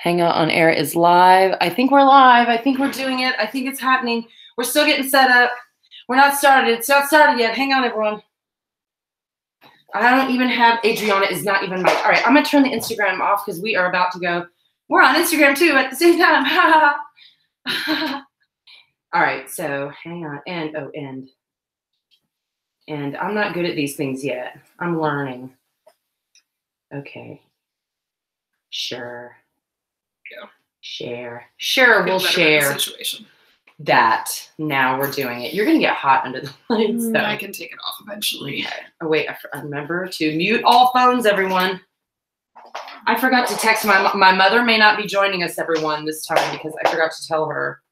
Hangout on Air is live. I think we're live. I think we're doing it. I think it's happening. We're still getting set up. We're not started. It's not started yet. Hang on, everyone. I don't even have Adriana is not even my. All right, I'm going to turn the Instagram off because we are about to go. We're on Instagram too at the same time. All right, so hang on. End. And I'm not good at these things yet. I'm learning. Okay. Sure. Go. Share. Sure, we'll share that. Now we're doing it. You're going to get hot under the lights, though. I can take it off eventually. Okay. Oh, wait. I remember to mute all phones, everyone. I forgot to text my mother may not be joining us, everyone, this time because I forgot to tell her.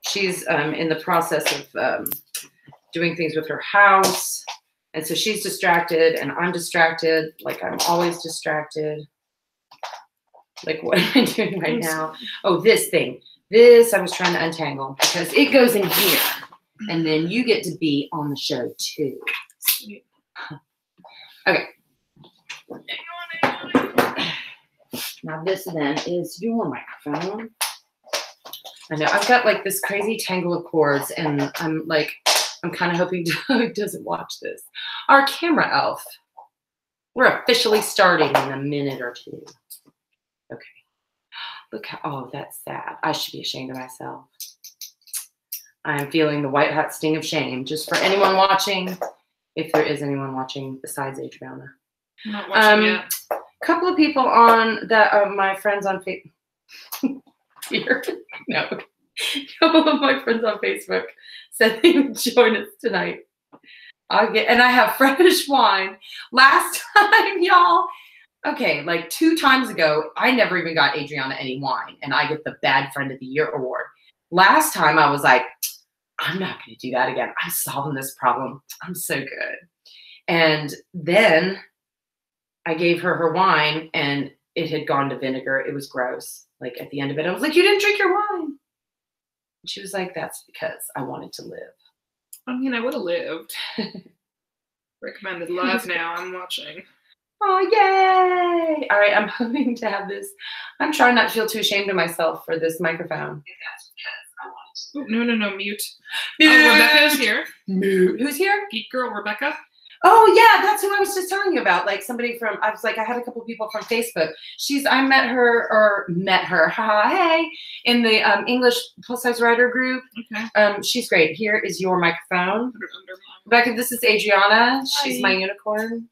She's in the process of doing things with her house. And so she's distracted and I'm distracted. Like I'm always distracted. Like what am I doing right now? Oh, this thing. This I was trying to untangle because it goes in here. And then you get to be on the show too. Okay. Now this then is your microphone. I know I've got like this crazy tangle of cords and I'm kind of hoping Doug doesn't watch this. Our camera elf. We're officially starting in a minute or two. Okay. Look how, oh, that's sad. I should be ashamed of myself. I'm feeling the white hot sting of shame. Just for anyone watching, if there is anyone watching besides Adriana. I'm not watching yet. A couple of people on that my friends on Facebook. Here. No. A couple of my friends on Facebook said they would join us tonight. And I have fresh wine. Last time, y'all, okay, like 2 times ago, I never even got Adriana any wine, and I get the Bad Friend of the Year award. Last time, I was like, I'm not going to do that again. I'm solving this problem. I'm so good. And then I gave her wine, and it had gone to vinegar. It was gross. Like at the end of it, I was like, you didn't drink your wine. And she was like, that's because I wanted to live. I mean, I would have lived. Recommended live now. I'm watching. Oh, yay. All right, I'm hoping to have this. I'm trying not to feel too ashamed of myself for this microphone. That's because I wanted to. No, mute. Rebecca is here. Mute. Who's here? Geek Girl Rebecca. Oh, yeah, that's who I was just telling you about. Like somebody from, I was like, I had a couple people from Facebook. I met her, haha, hey, in the English plus size writer group. Okay. She's great. Here is your microphone. Rebecca, this is Adriana. She's my unicorn.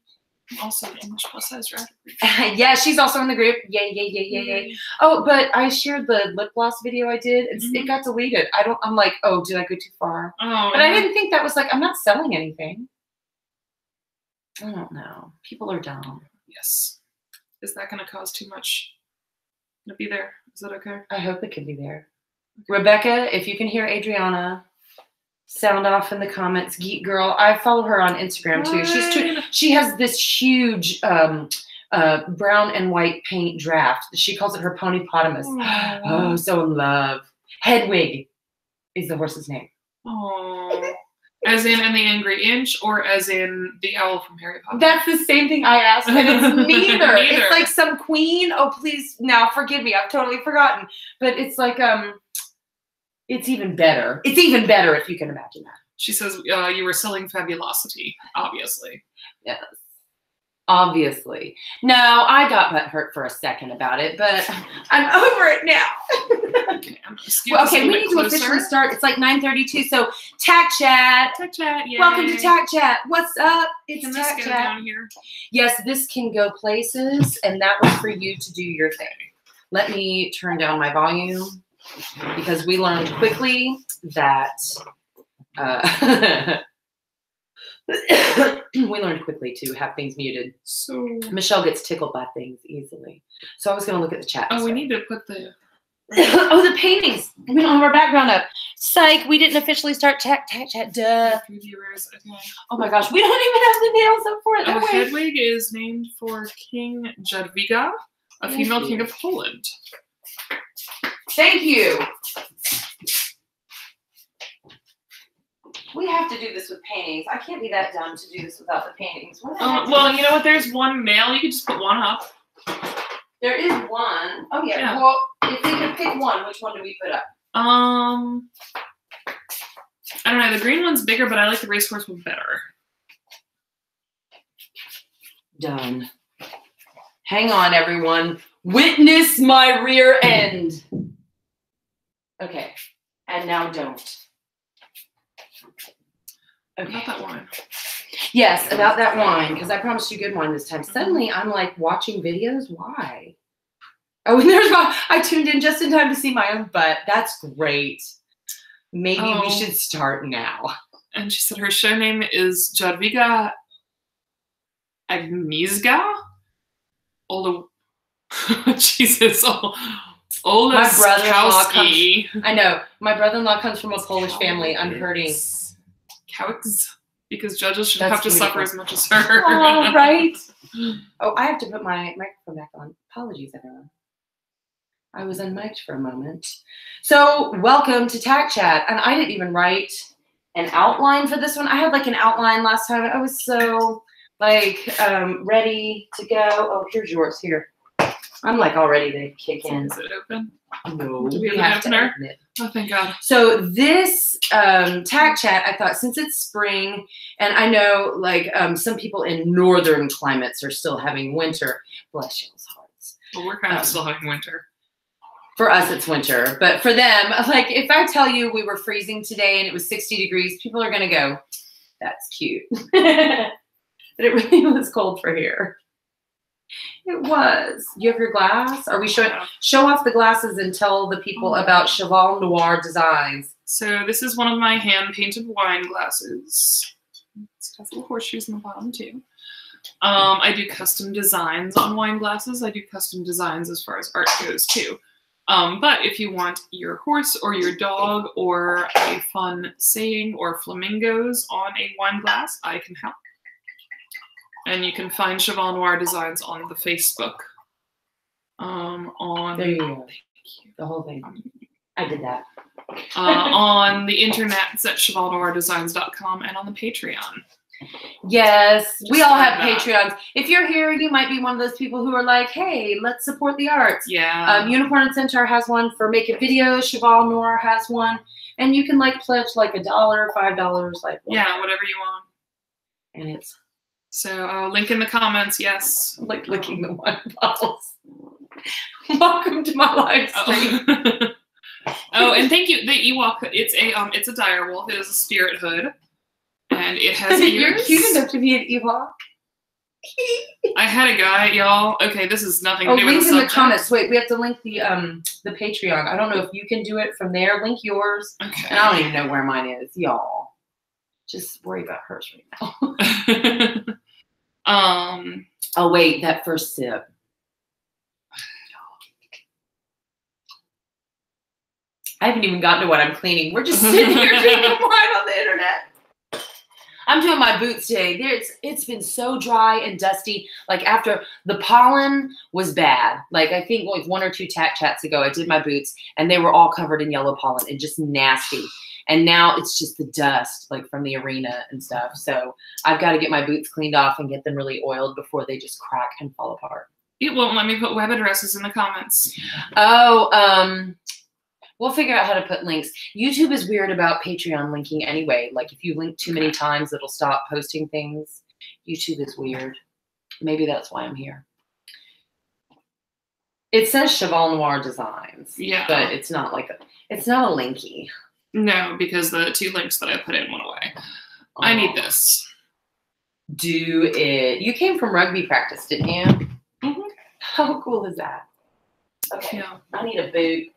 Also an English plus size writer group. Yeah, she's also in the group. Yay. Oh, but I shared the lip gloss video I did. It got deleted. I'm like, oh, did I go too far? Oh. But I didn't think that was like, I'm not selling anything. I don't know. People are dumb. Yes. Is that going to cause too much to be there? Is that okay? I hope it can be there. Okay. Rebecca, if you can hear Adriana, sound off in the comments. Geek Girl. I follow her on Instagram too. She has this huge brown and white paint draft. She calls it her ponypotamus. Oh, so in love. Hedwig is the horse's name. Oh. As in the Angry Inch, or as in the owl from Harry Potter? That's the same thing I asked, and it's neither. It's like some queen. Oh, please, now forgive me. I've totally forgotten. But it's like, it's even better. It's even better if you can imagine that. She says you were selling fabulosity, obviously. Yes. Obviously. No, I got butthurt for a second about it, but I'm over it now. Okay, we need to officially start. It's like 9:32, so Tack Chat. Tack Chat, yay. Welcome to Tack Chat. What's up? It's Tack Chat. Down here? Yes, this can go places, and that was for you to do your thing. Let me turn down my volume, because we learned quickly that... we learned quickly to have things muted. So Michelle gets tickled by things easily. So I was going to look at the chat. Oh, we need to put the... Oh, the paintings. We don't have our background up. Psych, we didn't officially start Tack Chat. Duh. Viewers, okay. Oh my gosh, we don't even have the nails up for it. Oh, Hedwig is named for King Jadwiga, a female king of Poland. Thank you. We have to do this with paintings. I can't be that dumb to do this without the paintings. Well, you know what? There's one male. You can just put one up. There is one. Oh yeah. Yeah. Well, if we could pick one, which one do we put up? I don't know. The green one's bigger, but I like the racehorse one better. Done. Hang on, everyone. Witness my rear end. Okay. And now don't. Okay. About that wine. Yes, about that wine, because I promised you good wine this time. Suddenly, I'm like watching videos. Why? Oh, and there's I tuned in just in time to see my own butt. That's great. Maybe we should start now. And she said her show name is Jadwiga Agnieszka. Jesus. My brother-in-law comes. I know. My brother-in-law comes from a Polish family. I'm hurting. Cows, because judges should have to suffer as much as her. Oh, right. Oh, I have to put my microphone back on. Apologies, everyone. I was unmiked for a moment. So, welcome to Tack Chat. And I didn't even write an outline for this one. I had like an outline last time. I was so like ready to go. Oh, here's yours. Here. I'm like all ready to kick in. Is it open? No, do we have an opener? Oh, thank God. So this Tack Chat, I thought since it's spring, and I know like some people in northern climates are still having winter. Bless y'all's hearts. Well, we're kind of still having winter. For us, it's winter. But for them, like if I tell you we were freezing today and it was 60 degrees, people are going to go, that's cute. But it really was cold for here. It was. You have your glass? Are we showing? Show off the glasses and tell the people about Cheval Noir Designs. So this is one of my hand-painted wine glasses. It's got little horseshoes in the bottom too. I do custom designs on wine glasses. I do custom designs as far as art goes too. But if you want your horse or your dog or a fun saying or flamingos on a wine glass, I can help. And you can find Cheval Noir Designs on the Facebook. There you go. The whole thing. I did that. On the internet, it's at chevalnoirdesigns.com and on the Patreon. Yes, we all have Patreons. If you're here, you might be one of those people who are like, hey, let's support the arts. Yeah. Unicorn and Centaur has one for making videos. Cheval Noir has one. And you can like pledge like $1, $5, like yeah, whatever you want. And it's so link in the comments, yes. Like licking the wine bottles. Welcome to my live stream. Oh, and thank you. The Ewok, it's a dire wolf. It is a spirit hood. And it has ears. You're cute enough to be an Ewok. I had a guy, y'all. Okay, this is nothing to do with the link in subject. the comments. Wait, we have to link the Patreon. I don't know if you can do it from there. Link yours. Okay. And I don't even know where mine is, y'all. Just worry about hers right now. Oh wait, that first sip. I haven't even gotten to what I'm cleaning. We're just sitting here drinking wine on the internet. I'm doing my boots today. It's been so dry and dusty. Like after the pollen was bad. Like I think like 1 or 2 Tack Chats ago, I did my boots and they were all covered in yellow pollen and just nasty. And now it's just the dust like from the arena and stuff. So I've got to get my boots cleaned off and get them really oiled before they just crack and fall apart. It won't let me put web addresses in the comments. Oh, we'll figure out how to put links. YouTube is weird about Patreon linking anyway. Like if you link too many times, it'll stop posting things. YouTube is weird. Maybe that's why I'm here. It says Cheval Noir Designs. Yeah. But it's not like it's not a linky. No, because the 2 links that I put in went away. Oh. I need this. Do it. You came from rugby practice, didn't you? Mm-hmm. How cool is that? Okay. Yeah. I need a boot.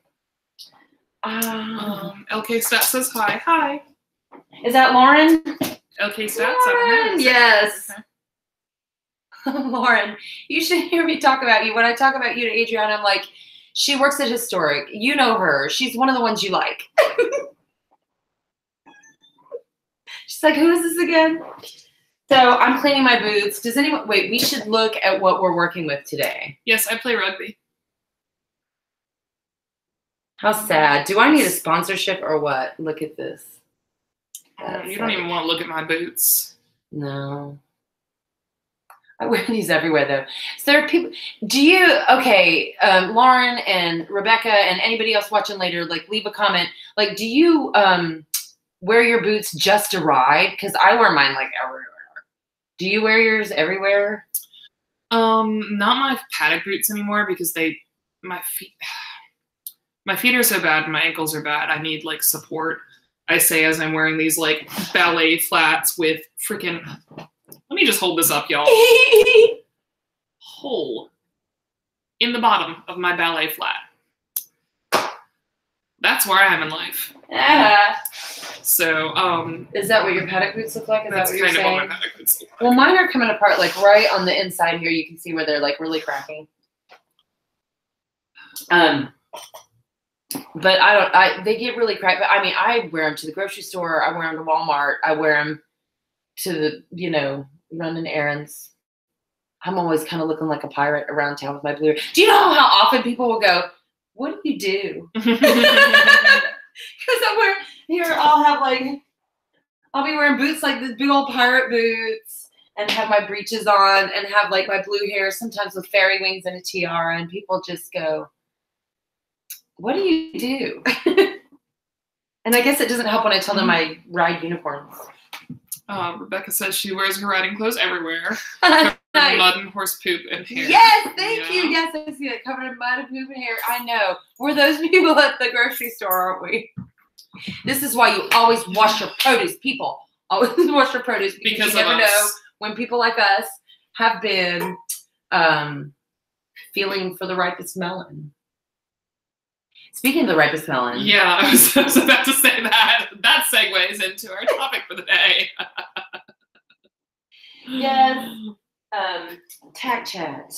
LK Stat says hi. Hi. Is that Lauren? LK Stat. Lauren, yes. Okay. Lauren, you should hear me talk about you. When I talk about you to Adriana, I'm like, she works at Historic. You know her. She's one of the ones you like. She's like, who is this again? So I'm cleaning my boots. Does anyone, wait, we should look at what we're working with today. Yes, I play rugby. How sad. Do I need a sponsorship or what? Look at this. You don't even want to look at my boots. No. I wear these everywhere though. So there are people. Do you? Okay, Lauren and Rebecca and anybody else watching later, like leave a comment. Like, do you wear your boots just to ride? Because I wear mine like everywhere. Do you wear yours everywhere? Not my paddock boots anymore because my feet are so bad and my ankles are bad. I need like support. I say as I'm wearing these like ballet flats with freaking. Let me just hold this up, y'all. Hole in the bottom of my ballet flat. That's where I am in life. So, is that what your paddock boots look like? Is that's that what you're kind of saying? what my paddock boots look like. Well, mine are coming apart, like right on the inside here. You can see where they're like really cracking. But they get really cracked. But I mean, I wear them to the grocery store. I wear them to Walmart. I wear them to the, running errands. I'm always kind of looking like a pirate around town with my blue hair. Do you know how often people will go, what do you do? Because I'll be wearing boots like this big old pirate boots and have my breeches on and have like my blue hair, sometimes with fairy wings and a tiara. And people just go, what do you do? And I guess it doesn't help when I tell them I ride unicorns. Rebecca says she wears her riding clothes everywhere. Nice. Mud and horse poop and hair. Yes, thank you. Yes, I see it. Covered in mud and poop and hair. I know. We're those people at the grocery store, aren't we? This is why you always wash your produce, people. Always wash your produce because you never know when people like us have been feeling for the ripest melon. Speaking of the ripest melon. Yeah, I was about to say that. That segues into our topic for the day. Yes. Tack chat.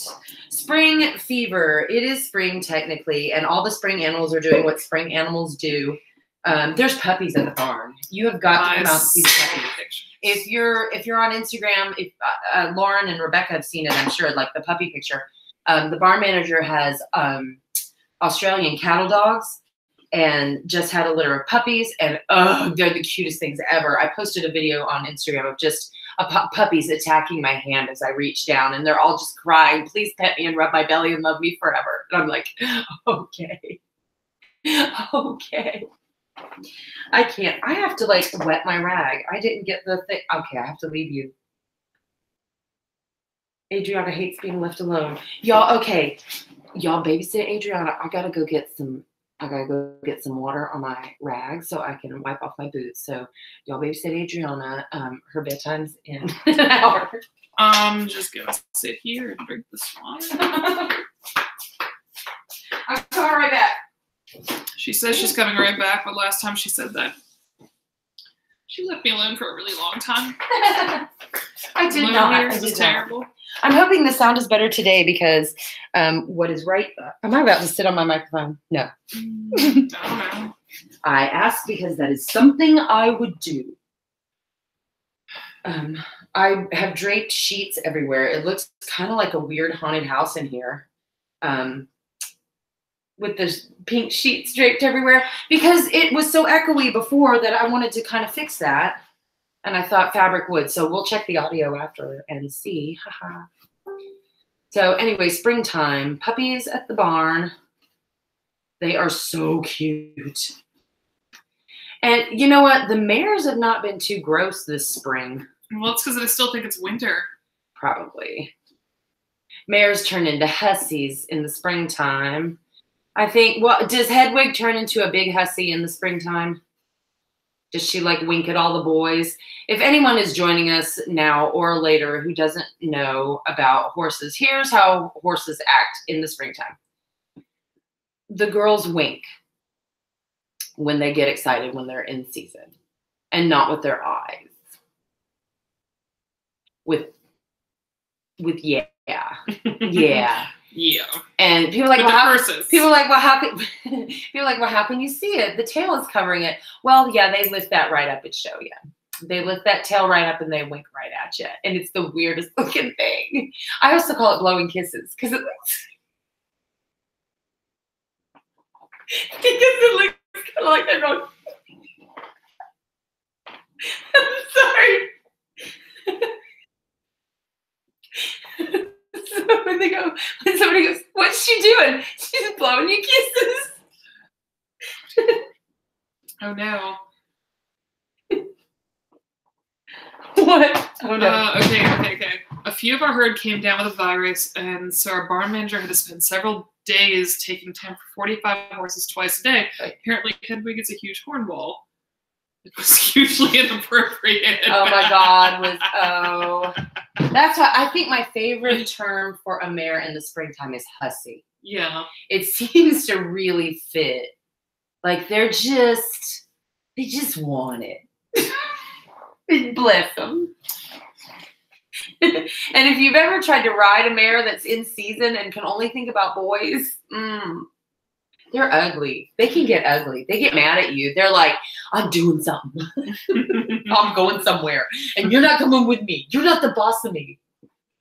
Spring fever. It is spring technically, and all the spring animals are doing what spring animals do. There's puppies at the barn. You have got to come out and see the puppies. If you're on Instagram, if Lauren and Rebecca have seen it, I'm sure, like the puppy picture. The barn manager has Australian cattle dogs and just had a litter of puppies, and they're the cutest things ever. I posted a video on Instagram of just puppies attacking my hand as I reach down, and they're all just crying, please pet me and rub my belly and love me forever. And I'm like, okay. I can't. I have to like wet my rag. I didn't get the thing. Okay, I have to leave you. Adriana hates being left alone. Y'all, okay. Y'all babysit Adriana. I gotta go get some water on my rag so I can wipe off my boots. So y'all babysit Adriana. Her bedtime's in an hour. Just gonna sit here and drink this water. I'm coming right back. She says she's coming right back, but last time she said that she left me alone for a really long time. I did not. It was terrible. I'm hoping the sound is better today because what is right? Am I about to sit on my microphone? No. I don't know. I asked because that is something I would do. I have draped sheets everywhere. It looks kind of like a weird haunted house in here. With the pink sheets draped everywhere because it was so echoey before that I wanted to kind of fix that. And I thought fabric would. So we'll check the audio after and see. Haha. So anyway, springtime. Puppies at the barn. They are so cute. And you know what? The mares have not been too gross this spring. Well, it's because I still think it's winter. Probably. Mares turn into hussies in the springtime. I think, well, does Hedwig turn into a big hussy in the springtime? Does she like wink at all the boys? If anyone is joining us now or later who doesn't know about horses, here's how horses act in the springtime. The girls wink when they get excited when they're in season and not with their eyes. With yeah. Yeah. Yeah. And people are like, how can you see it? The tail is covering it. Well, yeah, they lift that right up and show you. They lift that tail right up and they wink right at you. And it's the weirdest looking thing. I also call it blowing kisses because it looks kind of like they're going. I'm sorry. So when somebody goes, "What's she doing?" She's blowing you kisses. Oh no. What? Oh no. Okay. A few of our herd came down with a virus, and so our barn manager had to spend several days taking time for 45 horses twice a day. Apparently, Hedwig is a huge hornball. It was hugely inappropriate. Oh my God! That's why I think my favorite term for a mare in the springtime is hussy. Yeah. It seems to really fit. Like they just want it. Bless them. And if you've ever tried to ride a mare that's in season and can only think about boys, they're ugly. They can get ugly. They get mad at you. They're like, "I'm doing something. I'm going somewhere. And you're not coming with me. You're not the boss of me."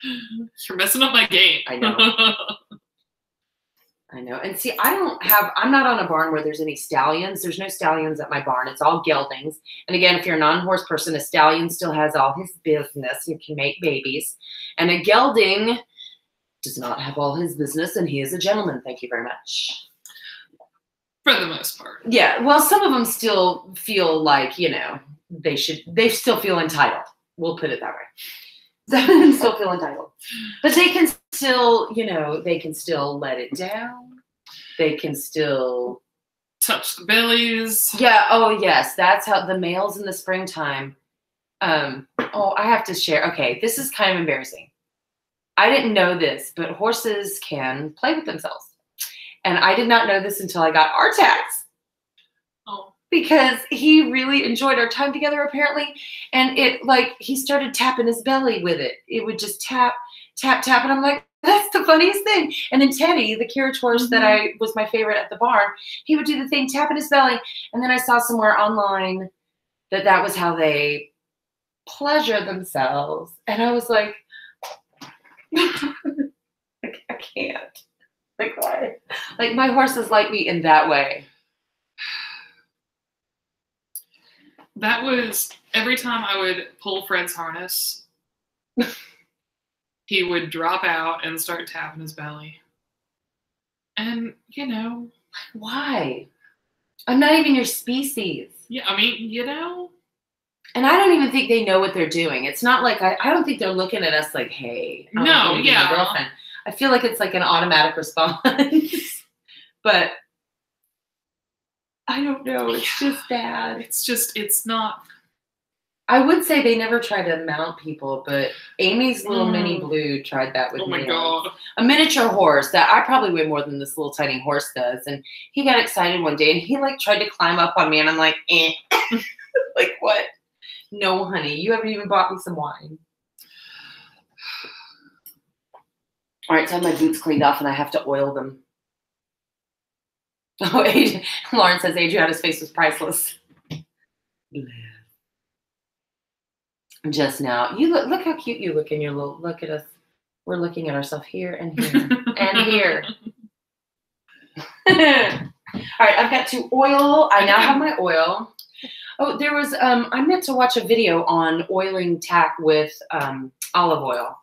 You're messing up my game. I know. I know. And see, I'm not on a barn where there's any stallions. There's no stallions at my barn. It's all geldings. And again, if you're a non-horse person, a stallion still has all his business and can make babies. And a gelding does not have all his business, and he is a gentleman. Thank you very much. For the most part. Yeah. Well, some of them still feel like, they still feel entitled. We'll put it that way. Some of them still feel entitled. But they can still, they can still let it down. They can still touch the bellies. Yeah. Oh, yes. That's how the males in the springtime. I have to share. Okay. This is kind of embarrassing. I didn't know this, but horses can play with themselves. And I did not know this until I got our Tax. Oh. Because he really enjoyed our time together, apparently. And he started tapping his belly with it. It would just tap, tap, tap. And I'm like, that's the funniest thing. And then Teddy, the carriage horse that was my favorite at the barn, he would do the thing, tapping his belly. And then I saw somewhere online that was how they pleasure themselves. And I was like, I can't. Like, why? Like, my horses like me in that way. That was every time I would pull Fred's harness, he would drop out and start tapping his belly. And, why? I'm not even your species. Yeah, I mean, And I don't even think they know what they're doing. It's not like, I don't think they're looking at us like, hey, I'm no, yeah. My girlfriend. I feel like it's like an automatic response. But I don't know. It's just bad. It's not. I would say they never try to mount people, but Amy's little mini Blue tried that with me. Oh my God. A miniature horse that I probably weigh more than this little tiny horse does. And he got excited one day and he tried to climb up on me and I'm like, eh. Like, what? No, honey, you haven't even bought me some wine. All right, so I have my boots cleaned off and I have to oil them. Oh, Lauren says Adriana's face was priceless. Just now. You look how cute you look in your little, look at us. We're looking at ourselves here and here and here. All right, I've got to oil. I now have my oil. Oh, there was, I meant to watch a video on oiling tack with olive oil.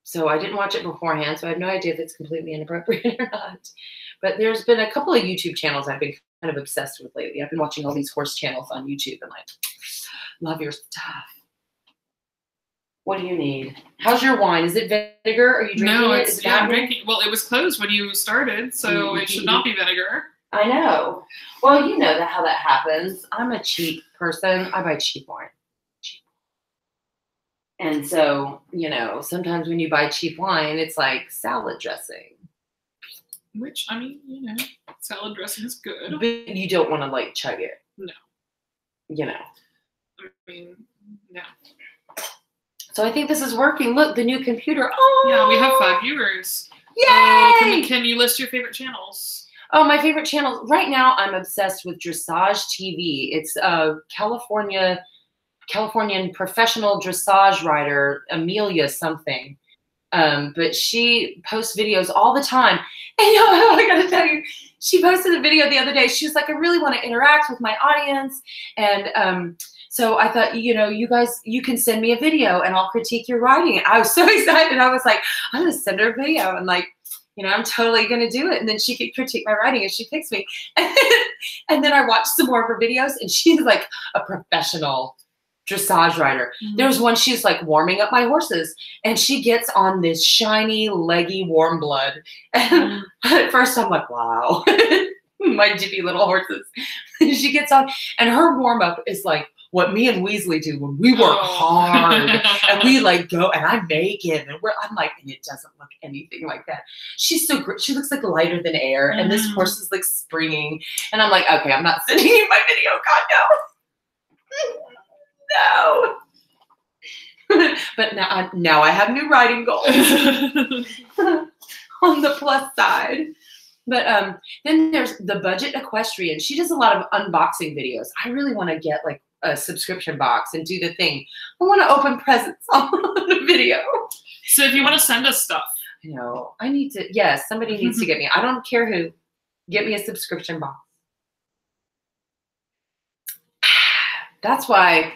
So I didn't watch it beforehand, so I have no idea if it's completely inappropriate or not. But there's been a couple of YouTube channels I've been kind of obsessed with lately. I've been watching all these horse channels on YouTube and love your stuff. What do you need? How's your wine? Is it vinegar? Are you drinking it? No, I'm drinking. Well, it was closed when you started, so it should not be vinegar. I know. Well, you know how that happens. I'm a cheap person. I buy cheap wine. And so, sometimes when you buy cheap wine, it's like salad dressing. Which, I mean, salad dressing is good. But you don't want to, chug it. No. I mean, no. So I think this is working. Look, the new computer. Oh! Yeah, we have 5 viewers. Yay! Can you list your favorite channels? Oh, my favorite channels. Right now, I'm obsessed with Dressage TV. It's a Californian professional dressage rider, Amelia something. But she posts videos all the time. And I gotta tell you, she posted a video the other day. She was like, I really want to interact with my audience. And so I thought, you guys, you can send me a video and I'll critique your writing. And I was so excited. I was like, I'm gonna send her a video and like, I'm totally gonna do it. And then she could critique my writing and she picks me. And then I watched some more of her videos and she's like a professional dressage rider. Mm-hmm. There was one, she's like warming up my horses and she gets on this shiny, leggy warm blood. And at first I'm like, wow, my dippy little horses. She gets on and her warm up is like what me and Weasley do when we work hard and we like go and I'm naked and I'm like, and it doesn't look anything like that. She's so great. She looks like lighter than air and this horse is like springing and I'm like, okay, I'm not sending you my video. God, no. No. But now I have new writing goals on the plus side. But then there's the budget equestrian. She does a lot of unboxing videos. I really want to get like a subscription box and do the thing. I want to open presents on the video. So if you want to send us stuff. I need to, yes, somebody needs to get me. I don't care who. Get me a subscription box. That's why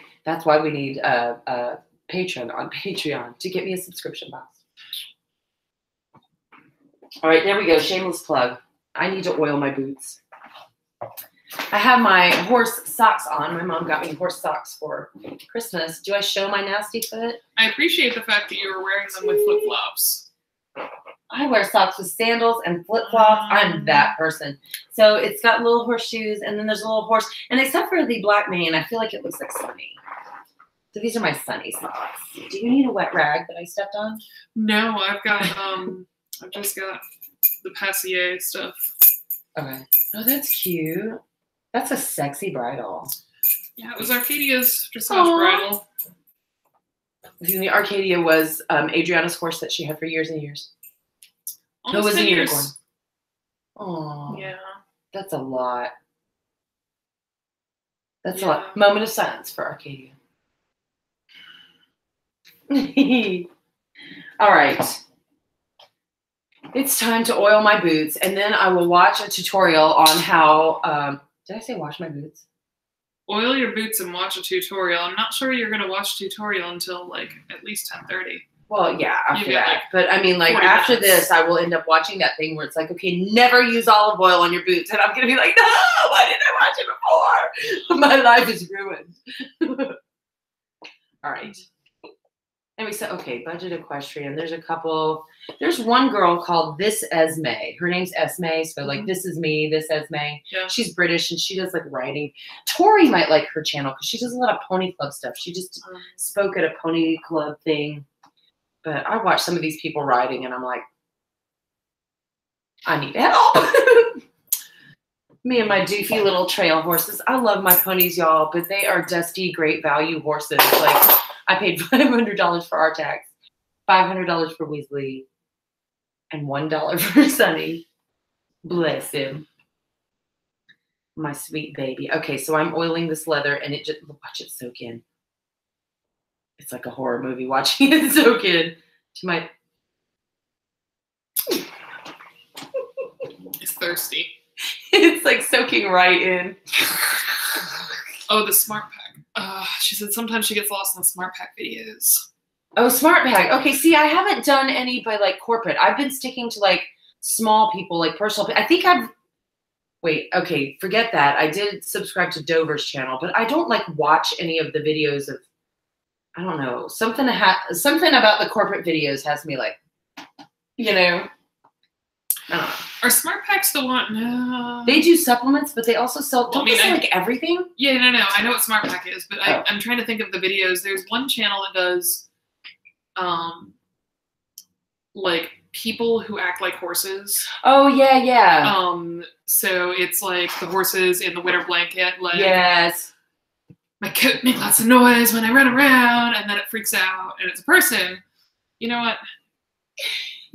we need a patron on Patreon to get me a subscription box. All right, there we go. Shameless plug. I need to oil my boots. I have my horse socks on. My mom got me horse socks for Christmas. Do I show my nasty foot? I appreciate the fact that you were wearing them with flip-flops. I wear socks with sandals and flip-flops. I'm that person. So it's got little horseshoes, and then there's a little horse. And except for the black mane, I feel like it looks like Sunny. So these are my Sunny socks. Do you need a wet rag that I stepped on? No, I've just got the Passier stuff. Okay. Oh, that's cute. That's a sexy bridle. Yeah, it was Arcadia's dressage bridle. The Arcadia was Adriana's horse that she had for years and years. Who was a unicorn? Oh, yeah. That's a lot. That's a lot. Moment of silence for Arcadia. All right. It's time to oil my boots, and then I will watch a tutorial on how. Did I say wash my boots? Oil your boots and watch a tutorial. I'm not sure you're going to watch a tutorial until like at least 10:30. Well, yeah, after that. Like, but I mean, like after this, I will end up watching that thing where it's like, okay, never use olive oil on your boots. And I'm going to be like, no, why didn't I watch it before? My life is ruined. All right. And we said, okay, budget equestrian. There's a couple. There's one girl called This Esme. Her name's Esme. So like, this is me, this Esme. Yeah. She's British and she does like writing. Tori might like her channel because she does a lot of pony club stuff. She just spoke at a pony club thing. But I watch some of these people riding and I'm like, I need help. Me and my doofy little trail horses. I love my ponies, y'all, but they are dusty, great value horses. Like, I paid $500 for our tax, $500 for Weasley, and $1 for Sunny. Bless him. My sweet baby. Okay, so I'm oiling this leather, and it just, watch it soak in. It's like a horror movie watching it soak in to my. It's thirsty. It's like soaking right in. Oh, the Smart Pack. She said sometimes she gets lost in the Smart Pack videos. Oh, Smart Pack. Okay, see, I haven't done any by like corporate. I've been sticking to like small people, like personal. I think I've. Wait, okay, forget that. I did subscribe to Dover's channel, but I don't like watch any of the videos of. I don't know. Something about the corporate videos has me like, you know. I don't know. Are Smart Packs the one? No. They do supplements, but they also sell. Don't they sell like everything? Yeah, no. I know what Smart Pack is, but I'm trying to think of the videos. There's one channel that does, like people who act like horses. Oh yeah. So it's like the horses in the winter blanket. Like, yes. My coat makes lots of noise when I run around, and then it freaks out, and it's a person. You know what?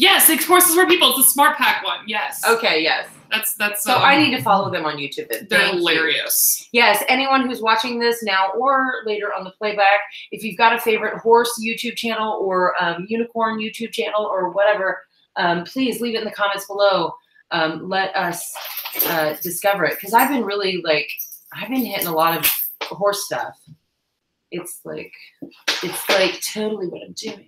Yes, 6 horses for people. It's a smart pack one. Yes. Okay, yes. That's so I need to follow them on YouTube then. They're hilarious. Yes, anyone who's watching this now or later on the playback, if you've got a favorite horse YouTube channel or unicorn YouTube channel or whatever, please leave it in the comments below. Let us discover it, because I've been really I've been hitting a lot of horse stuff. It's like totally what I'm doing.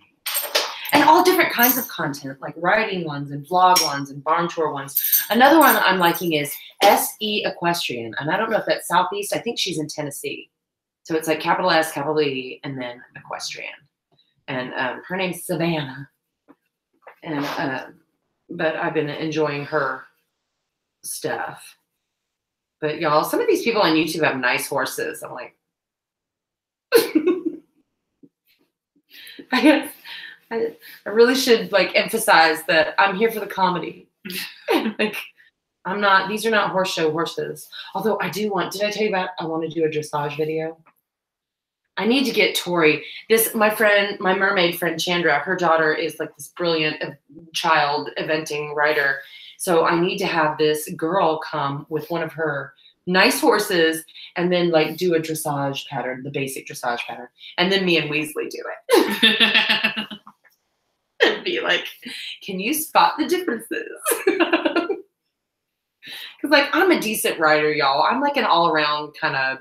And all different kinds of content, like riding ones and vlog ones and barn tour ones. Another one I'm liking is SE Equestrian. And I don't know if that's Southeast. I think she's in Tennessee. So it's like capital S, capital E, and then Equestrian. And her name's Savannah. And but I've been enjoying her stuff. But y'all, some of these people on YouTube have nice horses. I'm like, I guess I really should emphasize that I'm here for the comedy. I'm not, these are not horse show horses. Although I do want, did I tell you about, I want to do a dressage video. I need to get Tori. My mermaid friend Chandra, her daughter is this brilliant child eventing writer. So I need to have this girl come with one of her nice horses and then do a dressage pattern, the basic dressage pattern. And then me and Weasley do it. And be like, can you spot the differences? Because I'm a decent rider, y'all. I'm an all-around kind of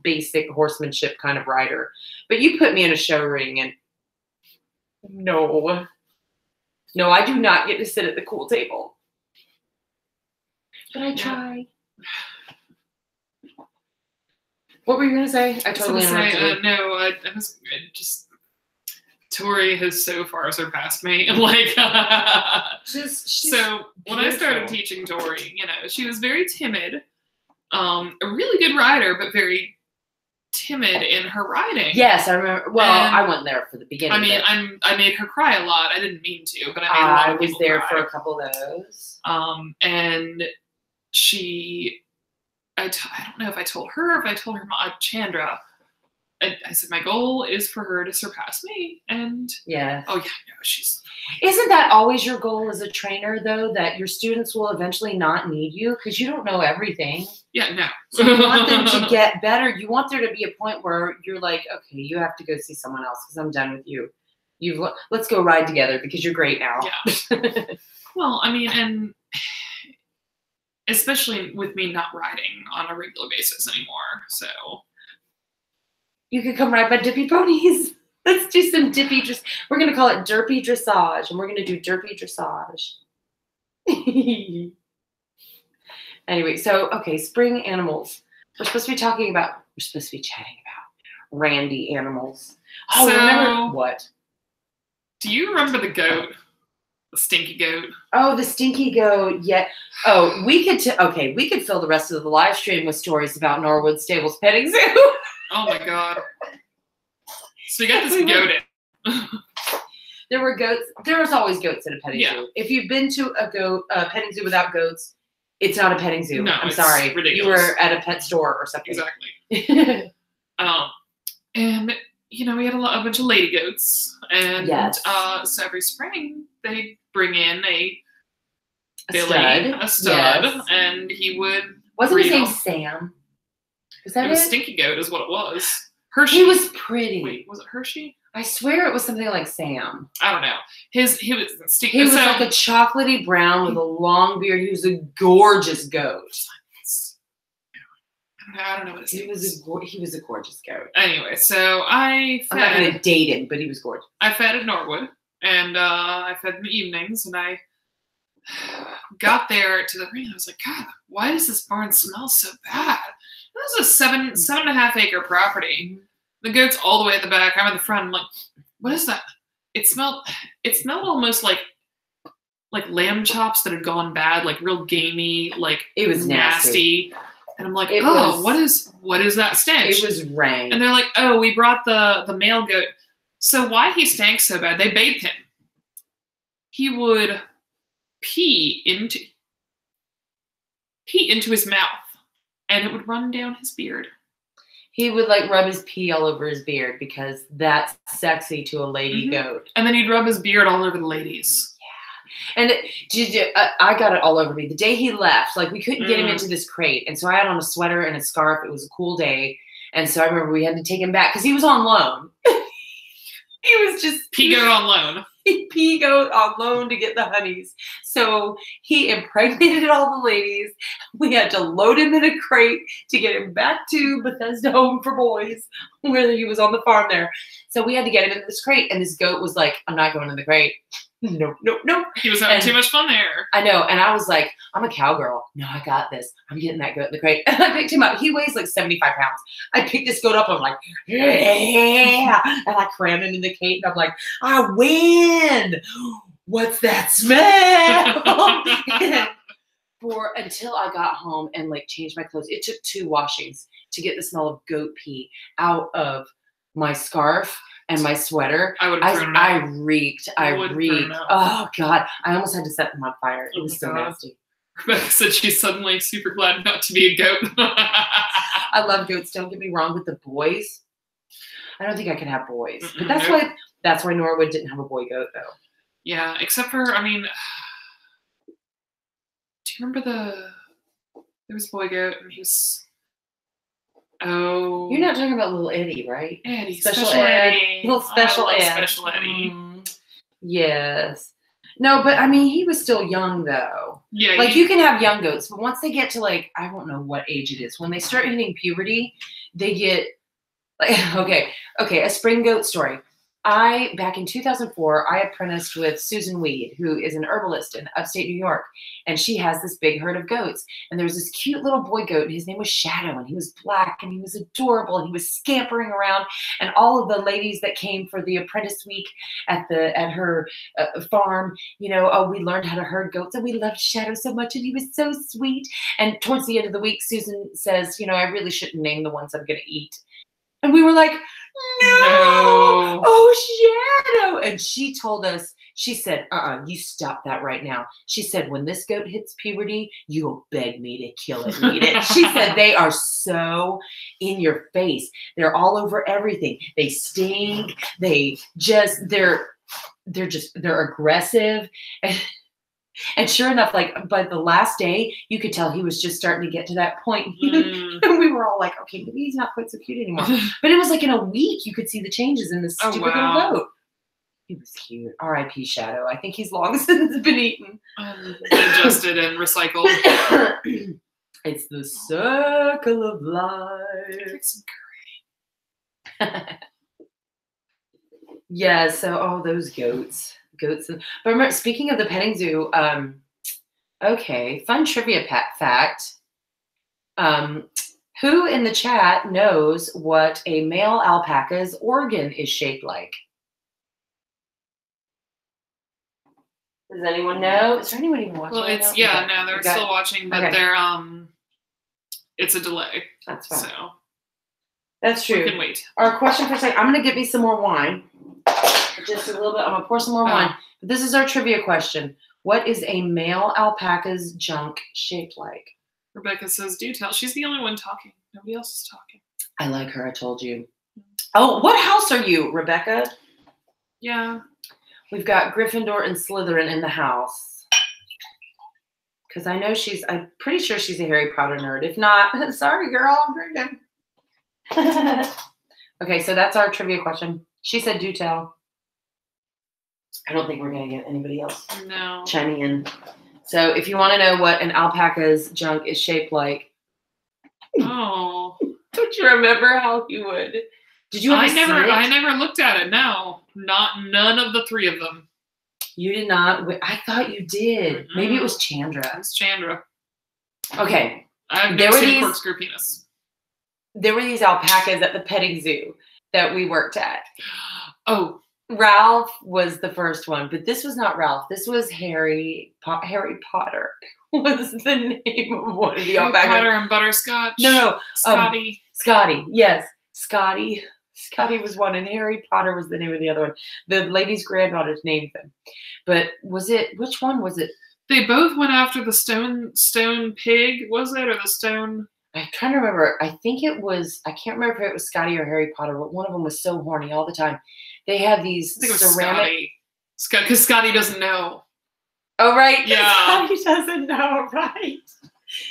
basic horsemanship kind of rider. But you put me in a show ring and no, I do not get to sit at the cool table. But I try. What were you gonna say? I totally interrupted. No, I was just. Tori has so far surpassed me. She's so when I started teaching Tori, she was very timid, a really good rider, but very timid in her riding. Yes, I remember. Well, I wasn't there for the beginning. I mean, I made her cry a lot. I didn't mean to, but I made a lot of people there cry. For a couple of those. And I don't know if I told her or if I told her mom, Chandra. I said my goal is for her to surpass me, and yeah. Oh yeah, no, she's. Isn't that always your goal as a trainer, though, that your students will eventually not need you because you don't know everything? Yeah, no. So you want them to get better. You want there to be a point where you're like, okay, you have to go see someone else because I'm done with you. Let's go ride together because you're great now. Yeah. Well, I mean, and especially with me not riding on a regular basis anymore, so. You could come ride my dippy ponies. Let's do some dippy dress. We're going to call it derpy dressage, and we're going to do derpy dressage. Anyway, so, okay, spring animals. We're supposed to be chatting about randy animals. Oh, so, remember what? Do you remember the goat? The stinky goat? Oh, the stinky goat. Yeah. Oh, we could fill the rest of the live stream with stories about Norwood Stables Petting Zoo. Oh my god. So we got this goat in. There were goats. There was always goats at a petting zoo. If you've been to a petting zoo without goats, it's not a petting zoo. No, I'm sorry. Ridiculous. You were at a pet store or something. Exactly. And we had a bunch of lady goats, and yes. So every spring they bring in a stud, yes. and he would. Wasn't his name Sam? Is that it? Was Stinky Goat is what it was. Hershey. He was pretty. Wait, was it Hershey? I swear it was something like Sam. I don't know. He was Stinky. He was like a chocolatey brown with a long beard. He was a gorgeous goat. I don't know what his name was. He was a gorgeous goat. Anyway, so I'm not going to date him, but he was gorgeous. I fed at Norwood, and I fed in the evenings, and I got there to the ring. I was like, God, why does this barn smell so bad? This is a 7.5 acre property. The goat's all the way at the back. I'm at the front. I'm like, what is that? It smelled almost like lamb chops that had gone bad, like real gamey, like it was nasty. And I'm like, what is that stench? It was rank. And they're like, oh, we brought the male goat. So why he stank so bad? They bathed him. He would pee into his mouth, and it would run down his beard. He would rub his pee all over his beard because that's sexy to a lady goat. And then he'd rub his beard all over the ladies. And I got it all over me. The day he left, like we couldn't get him into this crate. And so I had on a sweater and a scarf. It was a cool day. And so I remember we had to take him back because he was on loan. He was just pea goat on loan. Pea goat on loan to get the honeys. So he impregnated all the ladies. We had to load him in a crate to get him back to Bethesda Home for Boys, where he was on the farm there. So we had to get him into this crate, and this goat was like, I'm not going in the crate. Nope. He was having too much fun there. I know. And I was like, I'm a cowgirl. No, I got this. I'm getting that goat in the crate. And I picked him up. He weighs like 75 pounds. I picked this goat up. I'm like, yeah. And I crammed him in the crate. And I'm like, I win. What's that smell? Until I got home and like changed my clothes. It took 2 washings to get the smell of goat pee out of my scarf and my sweater. I reeked. Oh God. I almost had to set them on fire. It was so nasty. Rebecca said she's suddenly super glad not to be a goat. I love goats. Don't get me wrong with the boys. I don't think I can have boys. But that's why Norwood didn't have a boy goat though. Yeah, except for, I mean, do you remember there was a boy goat and he was, you're not talking about little Eddie, right? Eddie, Special Ed. Little Special Ed. Special Eddie. Yes. No, but I mean, he was still young though. Yeah. Like you can have young goats, but once they get to like, I don't know what age it is, when they start hitting puberty, they get like, okay, a spring goat story. Back in 2004, I apprenticed with Susan Weed, who is an herbalist in upstate New York, and she has this big herd of goats. And there was this cute little boy goat, and his name was Shadow, and he was black, and he was adorable, and he was scampering around. And all of the ladies that came for the apprentice week at her farm, we learned how to herd goats, and we loved Shadow so much, and he was so sweet. And towards the end of the week, Susan says, I really shouldn't name the ones I'm going to eat. And we were like, no. Oh, Shadow. And she told us, she said, you stop that right now. She said, when this goat hits puberty, you'll beg me to kill it and eat it. She said, they are so in your face. They're all over everything. They stink. They're aggressive. And sure enough, like by the last day, you could tell he was just starting to get to that point. And we were all like, okay, maybe he's not quite so cute anymore. But it was like in a week, you could see the changes in this stupid little goat. He was cute. R.I.P. Shadow. I think he's long since been eaten. Adjusted and recycled. It's the circle of life. Get some curry. Yeah, so those goats. But remember, speaking of the petting zoo, fun trivia fact. Who in the chat knows what a male alpaca's organ is shaped like? Does anyone know? Is there anyone even watching? Well, they're still watching, but they're it's a delay. That's fine. So that's true. We can wait. Our question for a second. I'm gonna get me some more wine. Just a little bit. I'm gonna pour some more wine. But this is our trivia question. What is a male alpaca's junk shaped like? Rebecca says, do tell. She's the only one talking. Nobody else is talking. I like her. I told you. Oh, what house are you, Rebecca? Yeah. We've got Gryffindor and Slytherin in the house. Because I'm pretty sure she's a Harry Potter nerd. If not, sorry, girl, I'm drinking. Okay, so that's our trivia question. She said, do tell. I don't think we're going to get anybody else chiming in. So if you want to know what an alpaca's junk is shaped like. Oh. Don't you remember how he would? Did you ever see it? I never looked at it. No. None of the 3 of them. You did not? I thought you did. Mm-hmm. Maybe it was Chandra. It's Chandra. Okay. I've never seen a corkscrew penis. There were these alpacas at the petting zoo that we worked at. Oh. Ralph was the first one, but this was not Ralph. This was Harry Potter. Was the name of one of the alpacas? Potter and Butterscotch? No. Scotty. Scotty, yes. Scotty. Scotty was one, and Harry Potter was the name of the other one. The lady's granddaughters named them. But which one was it? They both went after the stone pig, was it? Or the stone... I'm trying to remember. I think it was, I can't remember if it was Scotty or Harry Potter, but one of them was so horny all the time. They had these ceramic... Scotty. Because Scotty doesn't know. Oh, right. Yeah. He doesn't know, right?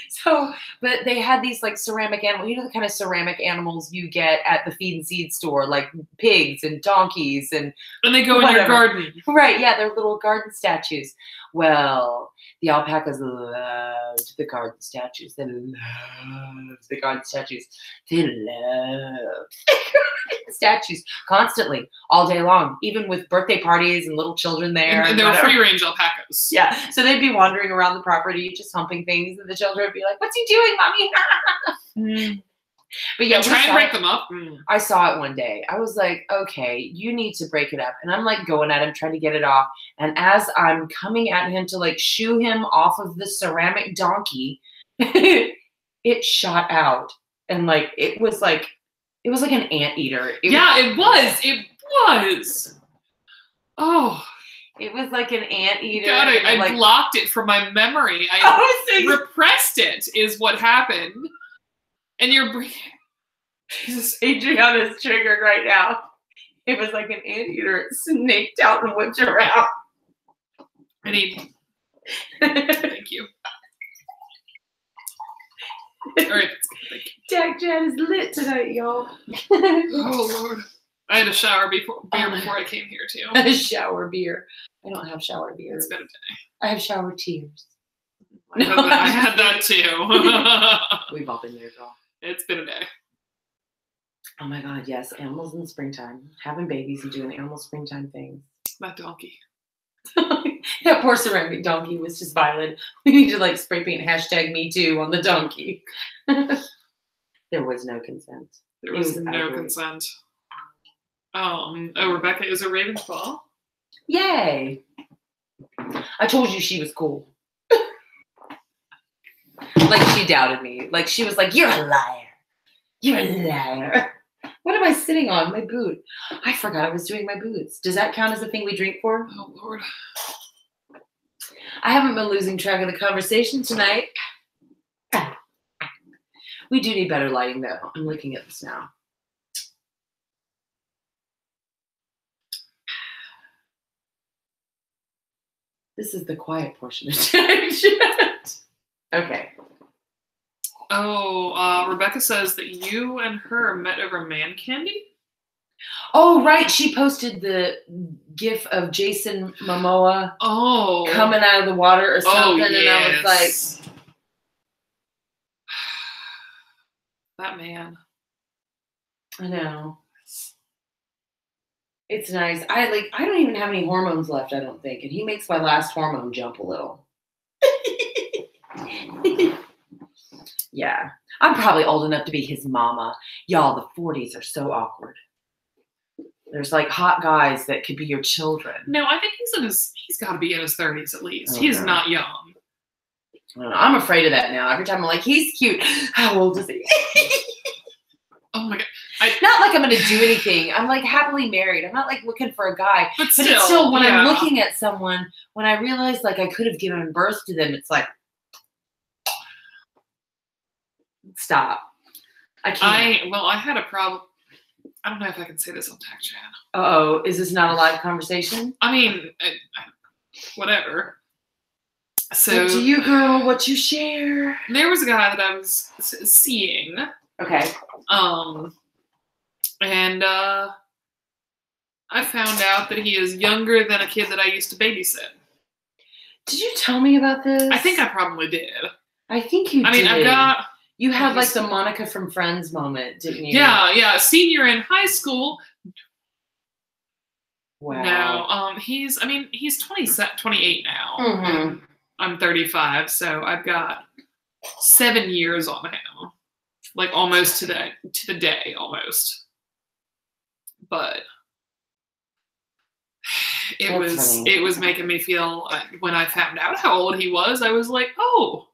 So, but they had these like ceramic animals, you know, the kind of ceramic animals you get at the feed and seed store, like pigs and donkeys and they go in your garden. Right. Yeah. They're little garden statues. Well, the alpacas loved the garden statues. They loved the garden statues. They loved statues constantly, all day long, even with birthday parties and little children there. And they were free range alpacas. Yeah. So they'd be wandering around the property, just humping things, and the children would be like, "What's he doing, mommy?" But yeah, try and break them up. I saw it one day. I was like, okay, you need to break it up. And I'm like going at him, trying to get it off. And as I'm coming at him to like shoo him off of the ceramic donkey, it shot out. And like, it was like an anteater. It was. It was. Oh. It was like an anteater. God, I blocked it from my memory. I repressed it is what happened. And you're Jesus, Adriana's triggered right now. It was like an anteater. It snaked out and whipped around. I need. Thank you. All right. Tack Jan is lit tonight, y'all. Oh Lord! I had a shower beer before I came here too. A shower beer. I don't have shower beer. It's been a day. I have shower tears. I had that too. We've all been there, girl. It's been a day. Oh my God, yes. Animals in the springtime. Having babies and doing animal springtime things. That donkey. That poor ceramic donkey was just violent. We need to like spray paint #MeToo on the donkey. There was no consent. There was no consent. Rebecca is a Ravenclaw. Yay. I told you she was cool. Like she doubted me. Like she was like, "You're a liar. You're a liar." What am I sitting on? My boot. I forgot I was doing my boots. Does that count as a thing we drink for? Oh Lord. I haven't been losing track of the conversation tonight. We do need better lighting though. I'm looking at this now. This is the quiet portion of chat. Okay. Oh, Rebecca says that you and her met over man candy? Oh, right. She posted the gif of Jason Momoa coming out of the water or something. Yes. And I was like, that man. I know. It's nice. I don't even have any hormones left, I don't think. And he makes my last hormone jump a little. Yeah. I'm probably old enough to be his mama. Y'all, the 40s are so awkward. There's like hot guys that could be your children. No, I think he's got to be in his 30s at least. He's not young. I don't know. I'm afraid of that now. Every time I'm like, he's cute. How old is he? Oh my God. Not like I'm going to do anything. I'm like happily married. I'm not like looking for a guy. But it's still when I'm looking at someone, when I realize like I could have given birth to them, it's like, stop. I can't. I had a problem. I don't know if I can say this on Tack Chat. Uh-oh. Is this not a live conversation? I mean, whatever. So, what do you, girl? What you share? There was a guy that I was seeing. Okay. And I found out that he is younger than a kid that I used to babysit. Did you tell me about this? I think I probably did. I think you did. I mean, I've got... You had like the Monica from Friends moment, didn't you? Yeah. Senior in high school. Wow. No, he's 28 now. Mm-hmm. I'm 35, so I've got 7 years on him. Like almost to the day, almost. But it was making me feel, when I found out how old he was, I was like, oh,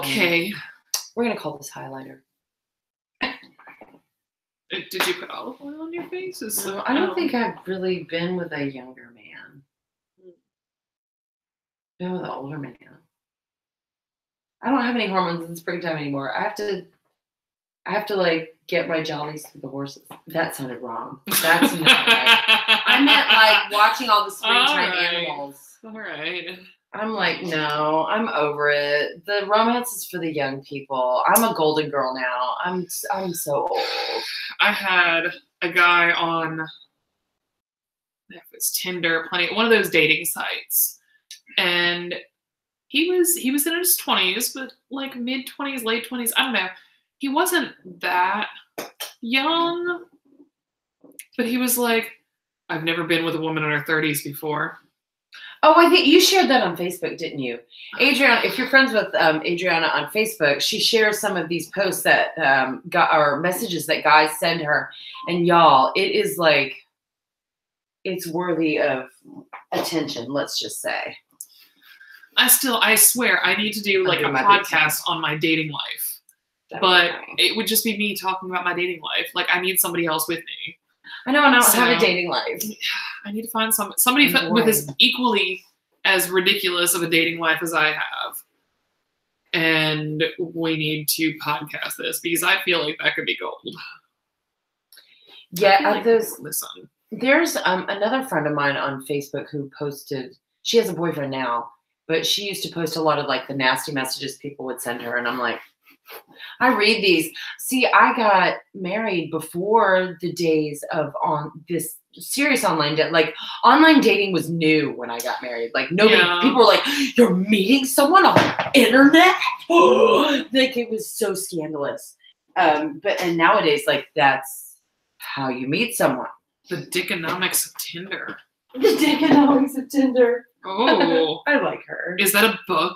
okay. We're going to call this highlighter. Did you put olive oil on your face? No, I don't think I've really been with a younger man. Been with an older man. I don't have any hormones in springtime anymore. I have to like get my jollies through the horses. That sounded wrong. That's not right. I meant like watching all the springtime animals. All right. I'm like, no, I'm over it. The romance is for the young people. I'm a golden girl now. I'm so old. I had a guy on, if it's Tinder, one of those dating sites, and he was in his 20s, but like mid 20s, late 20s. I don't know. He wasn't that young, but he was like, I've never been with a woman in her 30s before. Oh, I think you shared that on Facebook, didn't you? Adriana, if you're friends with Adriana on Facebook, she shares some of these posts that or messages that guys send her. And y'all, it is like, it's worthy of attention, let's just say. I swear, I need to do like a podcast on my dating life. But it would just be me talking about my dating life. Like, I need somebody else with me. I know, and I don't have a dating life. I need to find somebody with as equally as ridiculous of a dating life as I have. And we need to podcast this because I feel like that could be gold. Yeah, listen. There's another friend of mine on Facebook who posted, she has a boyfriend now, but she used to post a lot of like the nasty messages people would send her. And I'm like, I read these. See, I got married before the days of this serious online dating. Like, online dating was new when I got married. Like, nobody, people were like, you're meeting someone on the internet? Like, it was so scandalous. And nowadays, like, that's how you meet someone. The dickonomics of Tinder. The dickonomics of Tinder. Oh. I like her. Is that a book?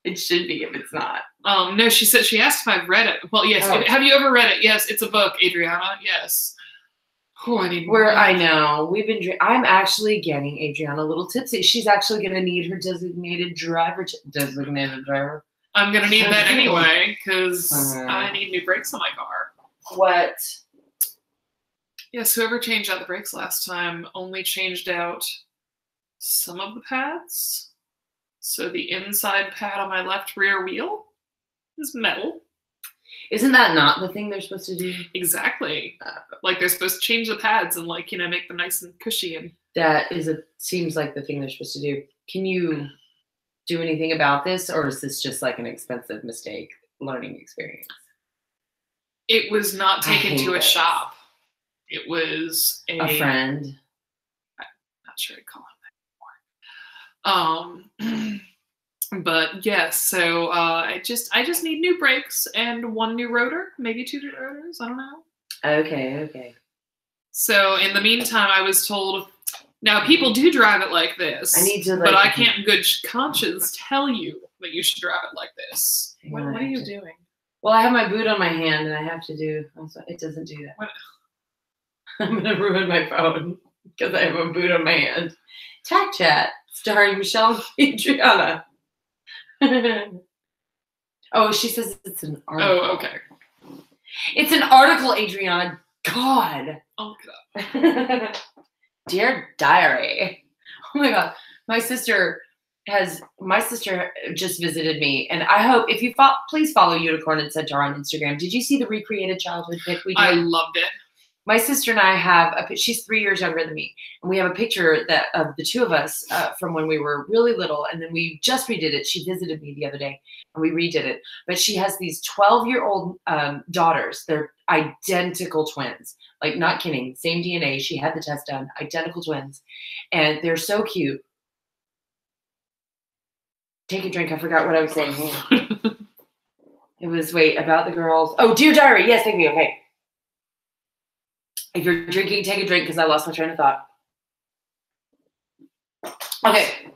It should be if it's not. No, she asked if I've read it. Well, yes. Oh. Have you ever read it? Yes, it's a book, Adriana. Yes. Oh, I need more. I know. I'm actually getting Adriana a little tipsy. She's actually going to need her designated driver. I'm going to need that anyway because I need new brakes on my car. What? Yes, whoever changed out the brakes last time only changed out some of the pads. So the inside pad on my left rear wheel is metal. Isn't that not the thing they're supposed to do? Exactly. Like they're supposed to change the pads and like, make them nice and cushy. And that seems like the thing they're supposed to do. Can you do anything about this, or is this just like an expensive mistake learning experience? It was not taken to a shop. It was a friend. I'm not sure I'd call him that anymore. But yes, so I just need new brakes and one new rotor, maybe two new rotors. I don't know. Okay. So in the meantime, I was told, now people do drive it like this. I need to, but I can't in good conscience tell you that you should drive it like this. What are you doing? Well, I have my boot on my hand, and I have to do. It doesn't do that. What? I'm gonna ruin my phone because I have a boot on my hand. Tack Chat, starring Michelle and Adriana. Oh, she says it's an article. Oh, okay. It's an article, Adriana. God. Oh, God. Dear Diary. Oh my God. My sister just visited me, and I hope if you please follow Unicorn and Centaur on Instagram. Did you see the recreated childhood pic we did? I loved it. My sister and I have she's 3 years younger than me, and we have a picture of the two of us from when we were really little, and then we just redid it. She visited me the other day, and we redid it. But she has these 12-year-old daughters. They're identical twins. Like, not kidding. Same DNA. She had the test done. Identical twins. And they're so cute. Take a drink. I forgot what I was saying. It was, about the girls. Oh, Dear Diary. Yes, thank you. Okay. If you're drinking, take a drink because I lost my train of thought. Okay.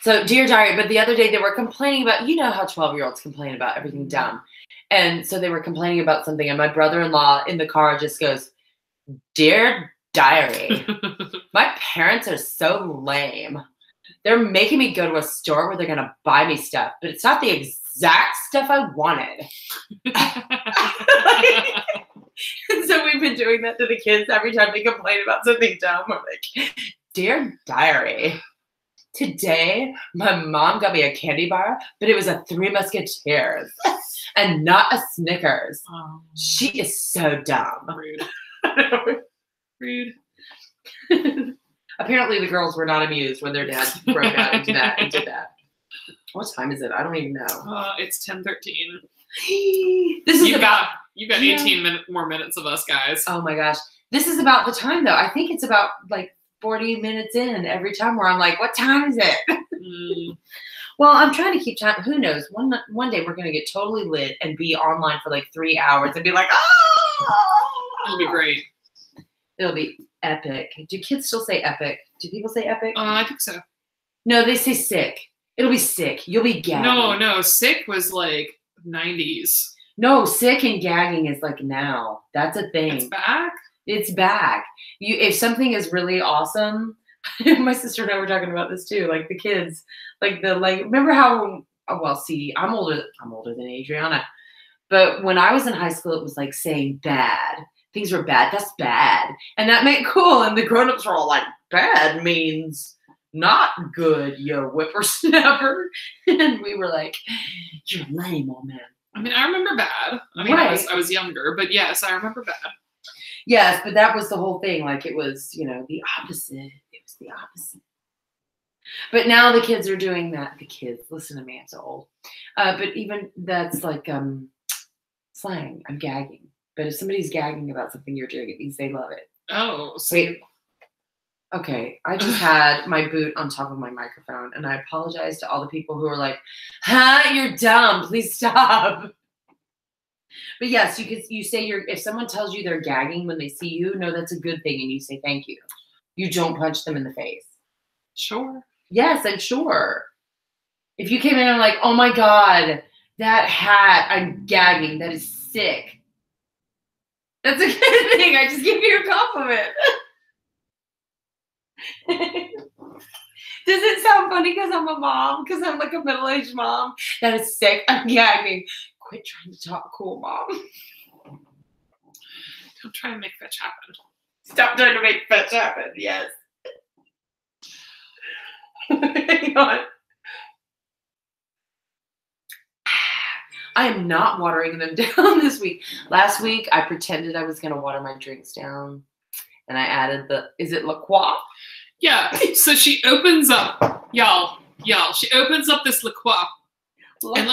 So, Dear Diary, but the other day they were complaining about, how 12-year-olds complain about everything dumb. And so they were complaining about something, and my brother-in-law in the car just goes, Dear Diary, my parents are so lame. They're making me go to a store where they're going to buy me stuff, but it's not the exact stuff I wanted. And so we've been doing that to the kids every time they complain about something dumb. We're like, Dear Diary. Today, my mom got me a candy bar, but it was a Three Musketeers and not a Snickers. Oh, She is so dumb. rude. Rude. Apparently, the girls were not amused when their dad broke out into that and did that. What time is it? I don't even know. It's 10:13. This is You about. got 18 more minutes of us, guys. Oh my gosh. This is about the time, though. I think it's about like 40 minutes in every time where I'm like, what time is it? Well, I'm trying to keep time. Who knows? One day we're going to get totally lit and be online for like 3 hours and be like, oh! It'll be great. It'll be epic. Do kids still say epic? Do people say epic? I think so. No, they say sick. It'll be sick. You'll be gagging. No. Sick was like 90s. No, sick and gagging is like now. That's a thing. It's back? It's back. If something is really awesome, my sister and I were talking about this too. Like the kids, remember how? Well, see, I'm older than Adriana, but when I was in high school, it was like saying bad. Things were bad. That's bad, and that meant cool. And the grown-ups were all like, bad means not good, you whippersnapper. And we were like, you're lame, old man. I mean, I remember bad. I mean, right. I was younger, but yes, I remember bad. Yes, but that was the whole thing. Like it was, the opposite. It was the opposite. But now the kids are doing that. The kids, listen to me, I'm so old. But even that's like slang. I'm gagging. But if somebody's gagging about something you're doing, it means they love it. Oh, so wait. Okay, I just had my boot on top of my microphone, and I apologize to all the people who are like, you're dumb. Please stop. But yes, you say if someone tells you they're gagging when they see you, no, that's a good thing, and you say thank you. You don't punch them in the face. Sure. Yes, I'm sure. If you came in and I'm like, oh my God, that hat, I'm gagging. That is sick. That's a good thing. I just gave you a compliment. Does it sound funny because I'm a mom? Because I'm like a middle-aged mom? That is sick. I'm gagging. Quit trying to talk cool, Mom. Don't try and make fetch happen. Stop trying to make fetch happen. Yes. Hang on. I am not watering them down this week. Last week, I pretended I was going to water my drinks down. And I added is it La Croix? Yeah. So she opens up, y'all, she opens up this La Croix. And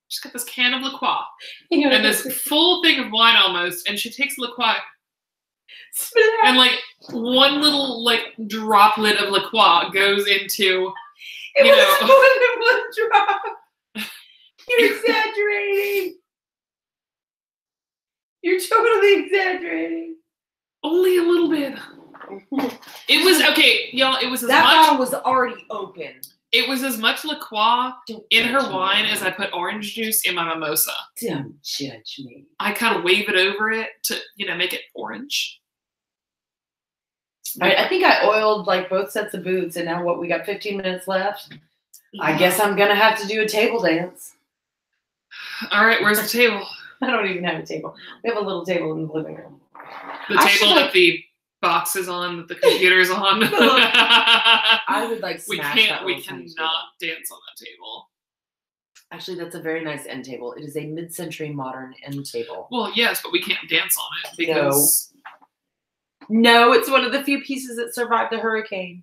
she's got this can of La Croix. And this full thing of wine almost. And she takes La Croix. And like one little like droplet of La Croix goes into, it was more than one drop. You're exaggerating. You're totally exaggerating. Only a little bit. It was okay, y'all. It was that bottle was already open. It was as much La Croix in her wine as I put orange juice in my mimosa. Don't judge me. I kind of wave it over it to make it orange. All right, I think I oiled like both sets of boots, and now we got 15 minutes left. Yeah. I guess I'm gonna have to do a table dance. All right, where's the table? I don't even have a table. We have a little table in the living room. The table that the box is on, that the computer's on. I would like smash we cannot dance on that table. Actually, that's a very nice end table. It is a mid-century modern end table. Well, yes, but we can't dance on it because... No, it's one of the few pieces that survived the hurricane.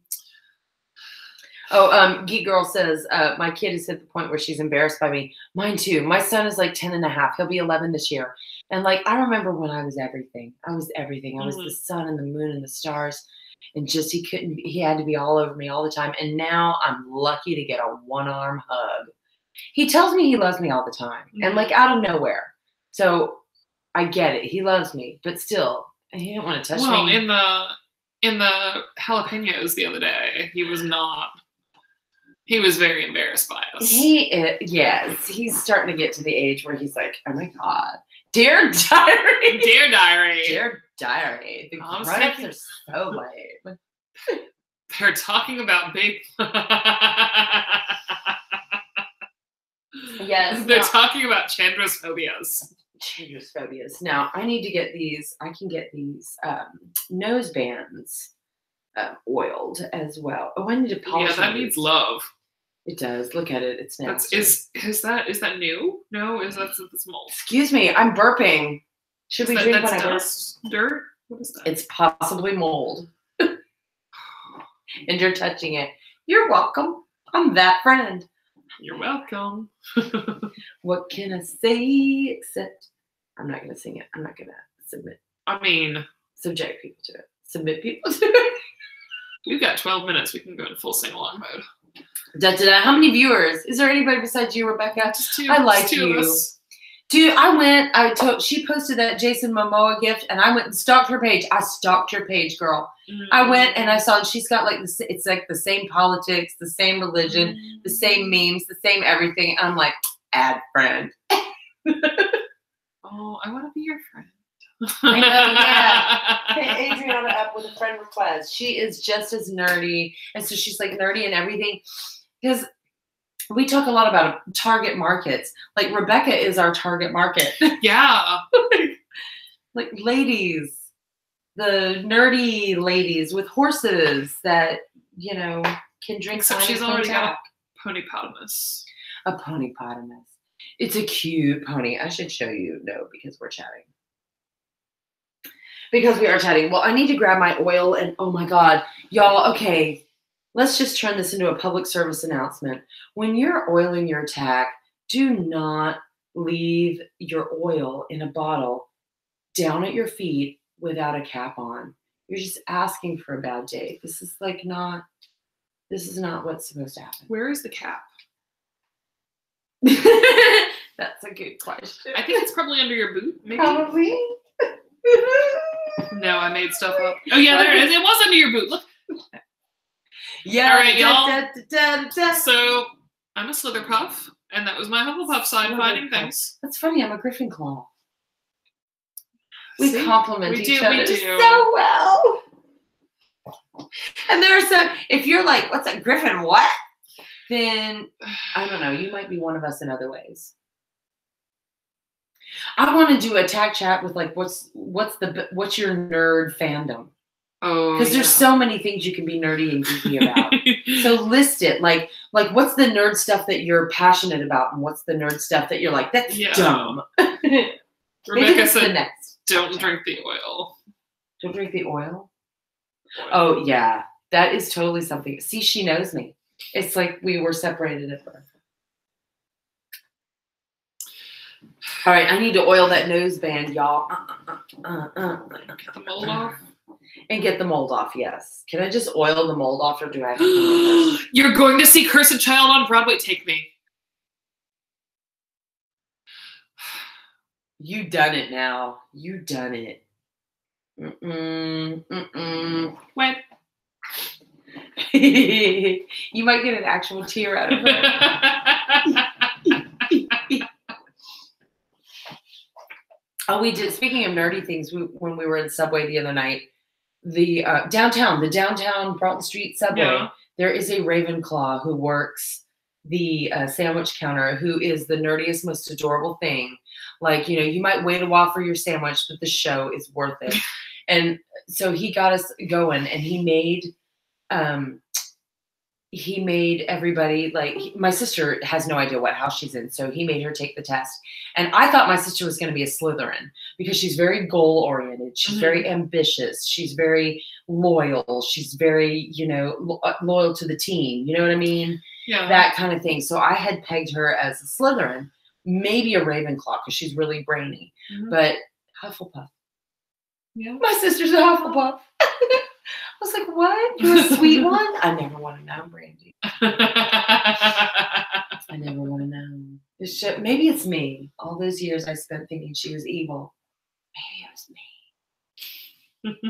Oh, Geek Girl says, my kid has hit the point where she's embarrassed by me. Mine too. My son is like 10 and a half. He'll be 11 this year. And like, I remember when I was everything. I was everything. I was the sun and the moon and the stars. And just, he had to be all over me all the time. And now I'm lucky to get a one-arm hug. He tells me he loves me all the time. And like out of nowhere. So I get it. He loves me, but still, he didn't want to touch me. Well, in the jalapenos the other day, he was not. He was very embarrassed by us. Yes, he's starting to get to the age where he's like, oh my God. Dear Diary. Dear Diary. Dear Diary. The grown-ups are so lame. They're talking about big... Yes. They're talking about Chandra's phobias. Chandra's phobias. Now, I need to get these. I can get these nose bands. oiled as well. Oh, I need to polish. Yeah, that needs love. It does. Look at it. It's nasty. Is that new? No, is that this mold? Excuse me, I'm burping. Should we drink when I burp? Dirt? What is that? It's possibly mold. And you're touching it. You're welcome. I'm that friend. You're welcome. What can I say except I'm not gonna sing it. I'm not gonna subject people to it. Submit people to it. We've got 12 minutes. We can go into full sing-along mode. How many viewers? Is there anybody besides you, Rebecca? Just two. I like just two you. of us. Dude, she posted that Jason Momoa gift, and I went and stalked her page. I stalked your page, girl. I went and I saw she's got like this. It's like the same politics, the same religion, the same memes, the same everything. I'm like, add friend. Oh, I want to be your friend. I know, yeah. Hey, Adriana up with a friend request. She is just as nerdy, and so she's like nerdy and everything. Because we talk a lot about target markets. Like Rebecca is our target market. Yeah. Like ladies, the nerdy ladies with horses that, can drink. Except she's already got a ponypotamus. A ponypotamus. It's a cute pony. I should show you. No, because we're chatting. Because we are chatting. Well, I need to grab my oil and oh my God, y'all, okay. Let's just turn this into a public service announcement. When you're oiling your tack, do not leave your oil in a bottle down at your feet without a cap on. You're just asking for a bad day. This is not what's supposed to happen. Where is the cap? That's a good question. I think it's probably under your boot, maybe. Probably. No, I made stuff up. Oh yeah, there it is. It was under your boot. Look. Yeah. All right, y'all. So I'm a Slitherpuff, and that was my Hufflepuff side finding things. That's funny. I'm a Gryffindor. We compliment each other do. so well. And there's if you're like, what's a Griffin? What? Then I don't know. You might be one of us in other ways. I want to do a tag chat with like, what's your nerd fandom? Oh, because there's so many things you can be nerdy and geeky about. So list it. Like what's the nerd stuff that you're passionate about, and what's the nerd stuff that you're like, that's dumb. Rebecca said, "Don't drink the oil." Don't drink the oil. Oh yeah, that is totally something. See, she knows me. It's like we were separated at birth. All right, I need to oil that nose band, y'all. Get the mold off. And get the mold off, yes. Can I just oil the mold off, or do I have to? You're going to see Cursed Child on Broadway. Take me. You done it now. You done it. When? You might get an actual tear out of her. Oh, we did. Speaking of nerdy things, when we were in Subway the other night, the downtown Broughton Street Subway, there is a Ravenclaw who works the sandwich counter, who is the nerdiest, most adorable thing. Like, you might wait a while for your sandwich, but the show is worth it. And so he got us going, and he made everybody, like, my sister has no idea what house she's in, so he made her take the test. And I thought my sister was going to be a Slytherin because she's very goal-oriented. She's very ambitious. She's very loyal. She's very, loyal to the team. You know what I mean? Yeah. That kind of thing. So I had pegged her as a Slytherin, maybe a Ravenclaw because she's really brainy, but Hufflepuff. Yeah. My sister's a Hufflepuff. I was like, what? You're a sweet one? I never want to know, Brandy. I never want to know. Maybe it's me. All those years I spent thinking she was evil. Maybe it was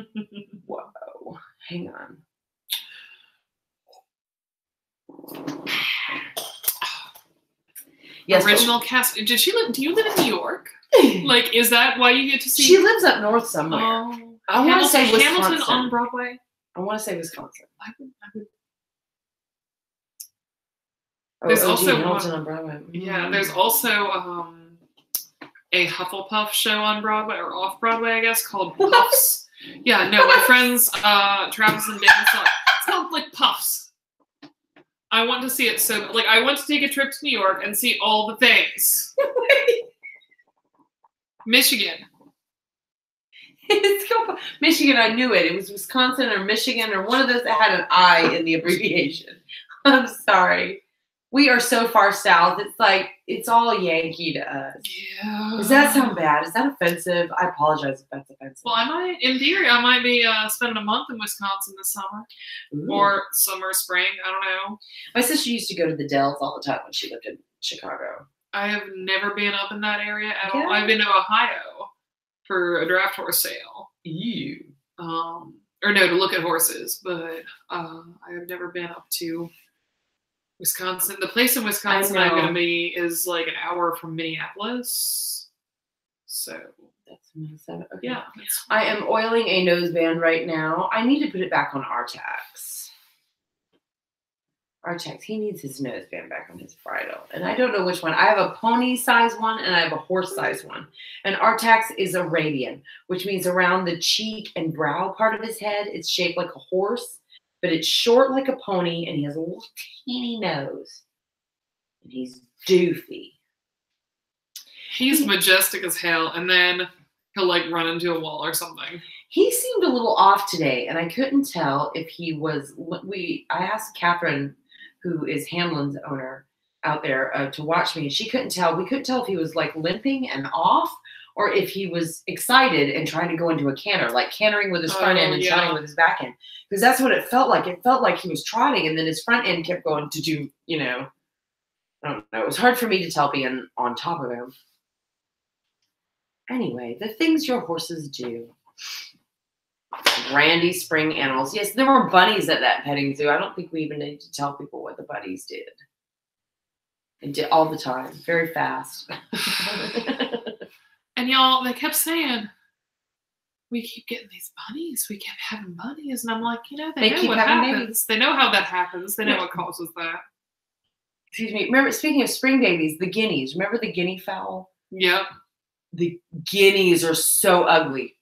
me. Whoa. Hang on. Yes, original cast. Did she live? Do you live in New York? Like, is that why you get to see? She lives up north somewhere. I want to say Wisconsin. Hamilton on Broadway. I want to say Wisconsin. I would. There's also Hamilton on Broadway. Yeah, there's also a Hufflepuff show on Broadway, or off Broadway, I guess, called Puffs. Yeah, no, my friends, Travis and Dan, it's called like Puffs. I want to see it so, like, I want to take a trip to New York and see all the things. Michigan. It's called Michigan. I knew it. It was Wisconsin or Michigan or one of those that had an I in the abbreviation. I'm sorry. We are so far south. It's like, it's all Yankee to us. Yeah. Does that sound bad? Is that offensive? I apologize if that's offensive. Well, I might, in theory, I might be spending a month in Wisconsin this summer. Ooh. Or summer, spring, I don't know. My sister used to go to the Dells all the time when she lived in Chicago. I have never been up in that area at all. Yeah. I've been to Ohio for a draft horse sale. Ew. Or no, to look at horses, but I have never been up to Wisconsin. The place in Wisconsin I'm going to be is like an hour from Minneapolis. So that's Minnesota. Okay. Yeah. I am oiling a noseband right now. I need to put it back on Artax. Artax, he needs his noseband back on his bridle. And I don't know which one. I have a pony size one and I have a horse size one. And Artax is Arabian, which means around the cheek and brow part of his head, it's shaped like a horse, but it's short like a pony and he has a little teeny nose. And he's doofy. He's majestic as hell, and then he'll like run into a wall or something. He seemed a little off today, and I couldn't tell if he was. I asked Catherine, who is Hamlin's owner, out there to watch me, and she couldn't tell. We couldn't tell if he was like limping and off, or if he was excited and trying to go into a canter, like cantering with his front end and trotting with his back end, because that's what it felt like. It felt like he was trotting, and then his front end kept going to do, I don't know. It was hard for me to tell being on top of him. Anyway, the things your horses do. Randy spring animals. Yes, there were bunnies at that petting zoo. I don't think we even need to tell people what the bunnies did. They did all the time, very fast. And y'all, they kept saying, we keep getting these bunnies. We kept having bunnies. And I'm like, they know what happens. Babies. They know how that happens. They know what causes that. Excuse me. Remember, speaking of spring babies, the guineas. Remember the guinea fowl? Yep. The guineas are so ugly.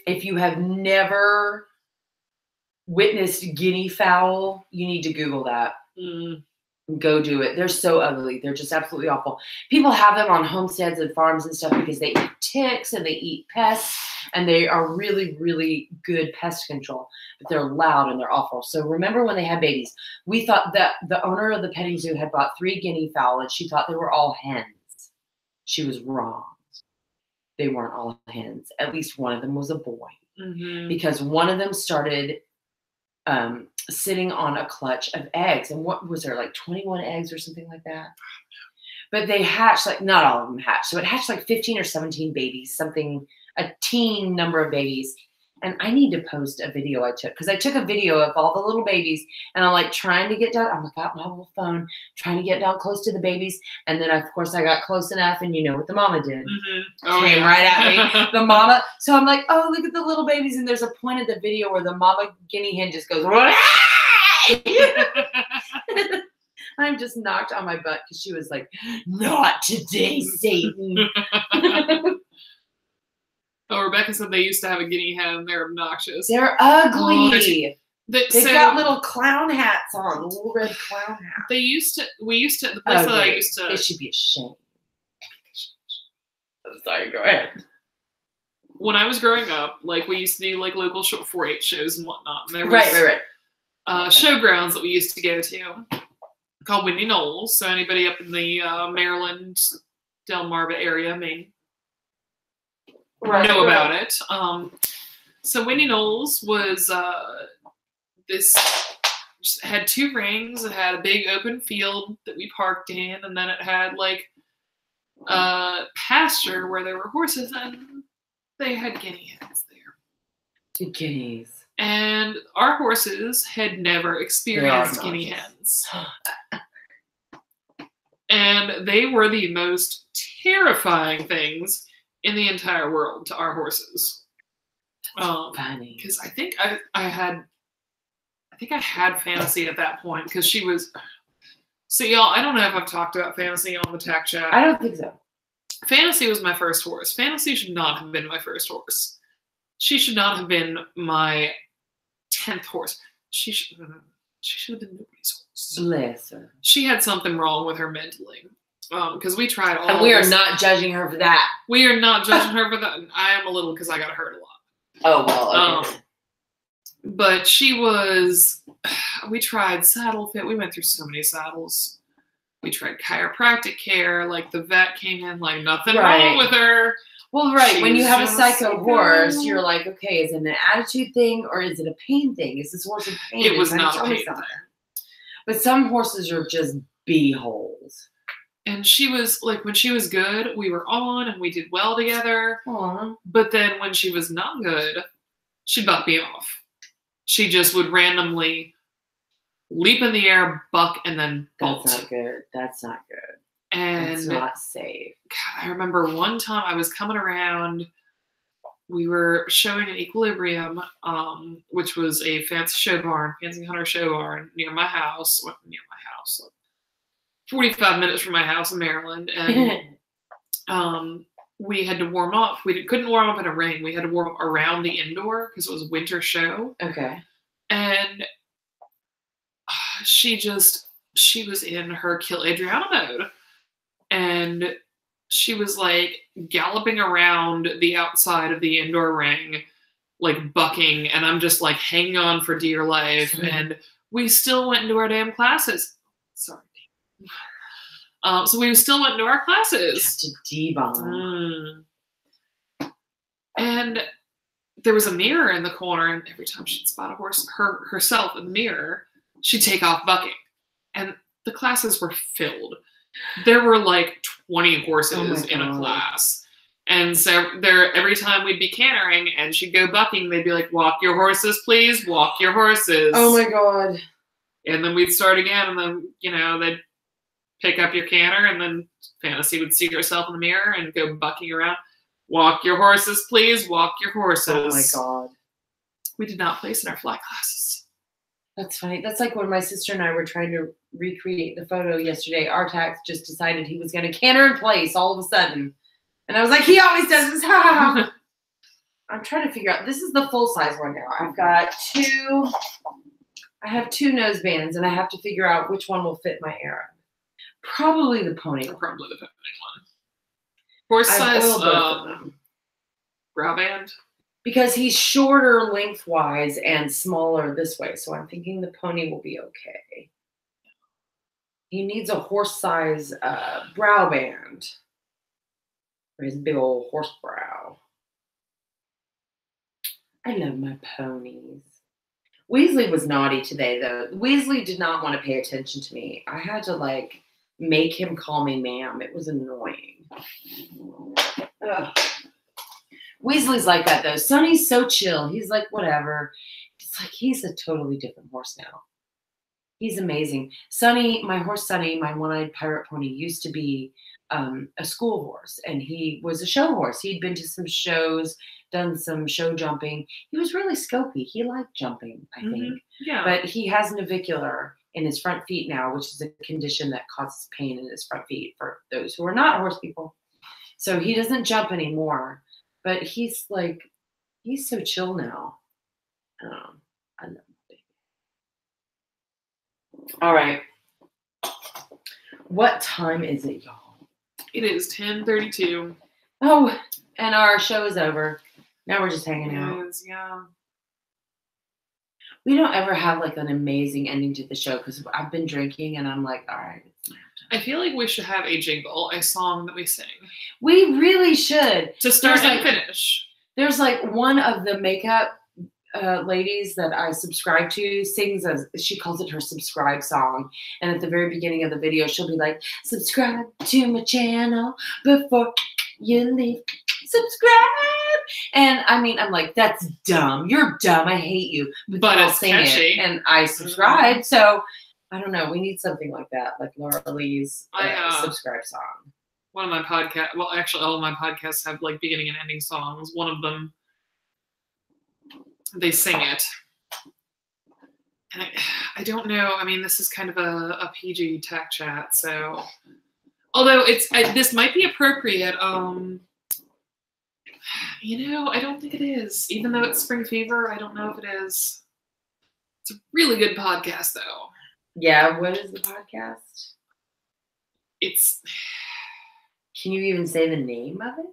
If you have never witnessed guinea fowl, you need to Google that. Go do it. They're so ugly. They're just absolutely awful. People have them on homesteads and farms and stuff because they eat ticks and they eat pests, and they are really, really good pest control. But they're loud and they're awful. So remember when they had babies, we thought that the owner of the petting zoo had bought 3 guinea fowl and she thought they were all hens. She was wrong. They weren't all hens. At least one of them was a boy. Because one of them started sitting on a clutch of eggs. And what was there, like 21 eggs or something like that? But they hatched, like, not all of them hatched. So it hatched like 15 or 17 babies, a teen number of babies. And I need to post a video I took, because I took a video of all the little babies, and I'm like trying to get down. I'm like, got my little phone, trying to get down close to the babies. And then, of course, I got close enough, and you know what the mama did. Came right at me. The mama. So I'm like, oh, look at the little babies. And there's a point in the video where the mama guinea hen just goes, I'm just knocked on my butt because she was like, not today, Satan. Oh, Rebecca said they used to have a guinea hen. They're obnoxious. They're ugly. They've got little clown hats on, little red clown hats. We used to, the place that I used to. They should be ashamed. I'm sorry, go ahead. When I was growing up, like, we used to do like local 4-H shows and whatnot. And there was right. Showgrounds that we used to go to called Windy Knolls. So anybody up in the Maryland, Delmarva area may know about it. So Windy Knolls was had 2 rings. It had a big open field that we parked in, and then it had like pasture where there were horses, and they had guinea hens there. The guineas. And our horses had never experienced guinea hens. And they were the most terrifying things in the entire world to our horses. Funny. Because I think I had Fantasy at that point, because she was. So y'all, I don't know if I've talked about Fantasy on the Tack Chat. I don't think so. Fantasy was my first horse. Fantasy should not have been my first horse. She should not have been my 10th horse. She should have been nobody's horse. Bless her. She had something wrong with her mentally. Because we tried all. And we are not judging her for that. We are not judging her for that. I am a little because I got hurt a lot. Oh, well, okay. But she was, we tried saddle fit. We went through so many saddles. We tried chiropractic care. Like the vet came in, like nothing wrong with her. Well, right. When you have a psycho horse, you're like, okay, is it an attitude thing or is it a pain thing? Is this horse in pain? It was not a pain thing. But some horses are just b-holes. And she was like, when she was good, we were on and we did well together. Aww. But then when she was not good, she'd buck me off. She just would randomly leap in the air, buck, and then bolt. That's not good. That's not good. And it's not safe. God, I remember one time I was coming around. We were showing an Equilibrium, which was a fancy hunter show barn near my house. Well, near my house, like 45 minutes from my house in Maryland. And we had to warm up. We couldn't warm up in a ring. We had to warm up around the indoor because it was a winter show. Okay. And she was in her Kill Adriana mode. And she was like galloping around the outside of the indoor ring, like bucking. And I'm just like hanging on for dear life. And we still went into our damn classes. Sorry. So we still went into our classes. Just to debomb. And there was a mirror in the corner, and every time she'd spot a horse, herself in the mirror, she'd take off bucking. And the classes were filled. There were like 20 horses in a class. And so every time we'd be cantering and she'd go bucking, they'd be like, walk your horses, please, walk your horses. Oh my God. And then we'd start again, and then, they'd pick up your canter, and then Fantasy would see herself in the mirror and go bucking around. Walk your horses, please. Walk your horses. Oh my God. We did not place in our fly classes. That's funny. That's like when my sister and I were trying to recreate the photo yesterday. Our Tack just decided he was going to canter in place all of a sudden. And I was like, he always does this. I'm trying to figure out. This is the full size one now. I have two nose bands, and I have to figure out which one will fit my Arab. Probably the pony. Probably the pony one. Horse size brow band. Because he's shorter lengthwise and smaller this way. So I'm thinking the pony will be okay. He needs a horse size brow band for his big old horse brow. I love my ponies. Weasley was naughty today, though. Weasley did not want to pay attention to me. I had to, make him call me ma'am. It was annoying. Ugh. Weasley's like that, though. Sonny's so chill. He's like, whatever. It's like he's a totally different horse now. He's amazing. Sonny, my horse Sonny, my one-eyed pirate pony, used to be a school horse, and he was a show horse. He'd been to some shows, done some show jumping. He was really scopy. He liked jumping, I think. Yeah. But he has navicular in his front feet now, which is a condition that causes pain in his front feet for those who are not horse people. So he doesn't jump anymore. But he's so chill now. I love him. All right. What time is it, y'all? It is 10:32. Oh, and our show is over. Now we're just hanging out. It is, yeah. We don't ever have an amazing ending to the show because I've been drinking and I'm like, all right. I feel like we should have a jingle, a song that we sing. We really should. To start and finish. There's one of the makeup ladies that I subscribe to sings she calls it her subscribe song. And at the very beginning of the video, she'll be like, subscribe to my channel before you leave. Subscribe. And I'm like, that's dumb. You're dumb. I hate you. But I'll it's sing catchy. it. And I subscribe. So I don't know. We need something like that, like Laura Lee's subscribe song. One of my podcasts, well, actually, all of my podcasts have beginning and ending songs. One of them, they sing it. And I don't know. This is kind of a PG tech chat, so. Although this might be appropriate. You know, I don't think it is. Even though it's spring fever, I don't know if it is. It's a really good podcast, though. Yeah, what is the podcast? It's. Can you even say the name of it?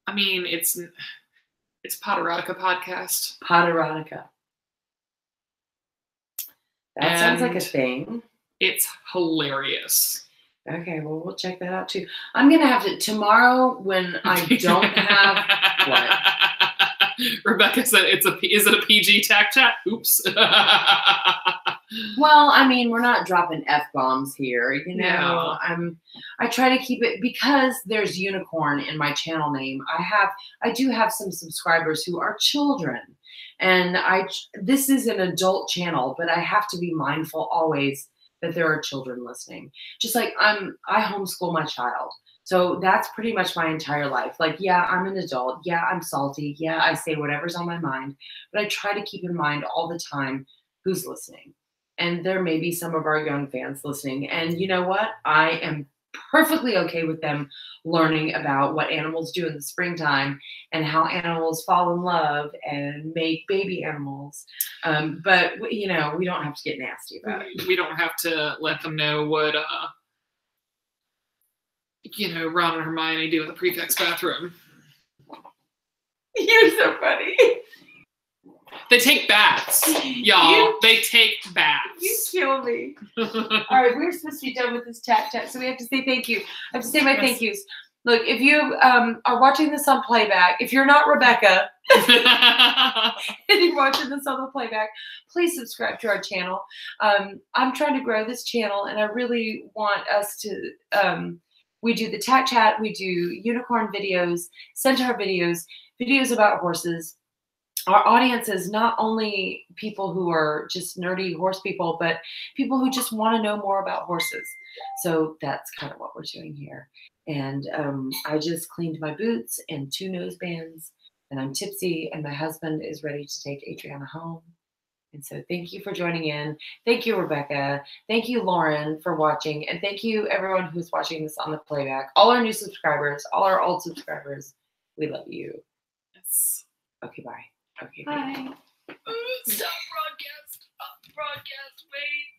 I mean, it's Poderotica podcast. Poderotica. That sounds like a thing. It's hilarious. Okay, well, we'll check that out too. I'm gonna have to tomorrow when I don't have what. Rebecca said, "Is it a PG Tack chat?" Oops. Well, I mean, we're not dropping F-bombs here, you know. No. I try to keep it because there's unicorn in my channel name. I do have some subscribers who are children, and this is an adult channel, but I have to be mindful always that there are children listening. Just like I homeschool my child. So that's pretty much my entire life. Like, yeah, I'm an adult. Yeah, I'm salty. Yeah, I say whatever's on my mind, but I try to keep in mind all the time who's listening. And there may be some of our young fans listening. And you know what? I am perfectly okay with them learning about what animals do in the springtime and how animals fall in love and make baby animals. But, you know, we don't have to get nasty about it. We don't have to let them know what, you know, Ron and Hermione do in the prefect's bathroom. You're so funny. They take baths, y'all. They take baths. You kill me. All right, we're supposed to be done with this chat, so we have to say thank you. I have to say my thank yous. Look, if you are watching this on playback, if you're not Rebecca and you're watching this on the playback, please subscribe to our channel. I'm trying to grow this channel, and I really want us to. We do the Tack Chat, we do unicorn videos, centaur videos, videos about horses. Our audience is not only people who are just nerdy horse people, but people who just want to know more about horses. So that's kind of what we're doing here. And I just cleaned my boots and 2 nose bands, and I'm tipsy, and my husband is ready to take Adriana home. And so thank you for joining in. Thank you, Rebecca. Thank you, Lauren, for watching. And thank you, everyone who's watching this on the playback. All our new subscribers, all our old subscribers, we love you. Yes. Okay, bye. Okay. Bye. Stop broadcast. Broadcast. Wait.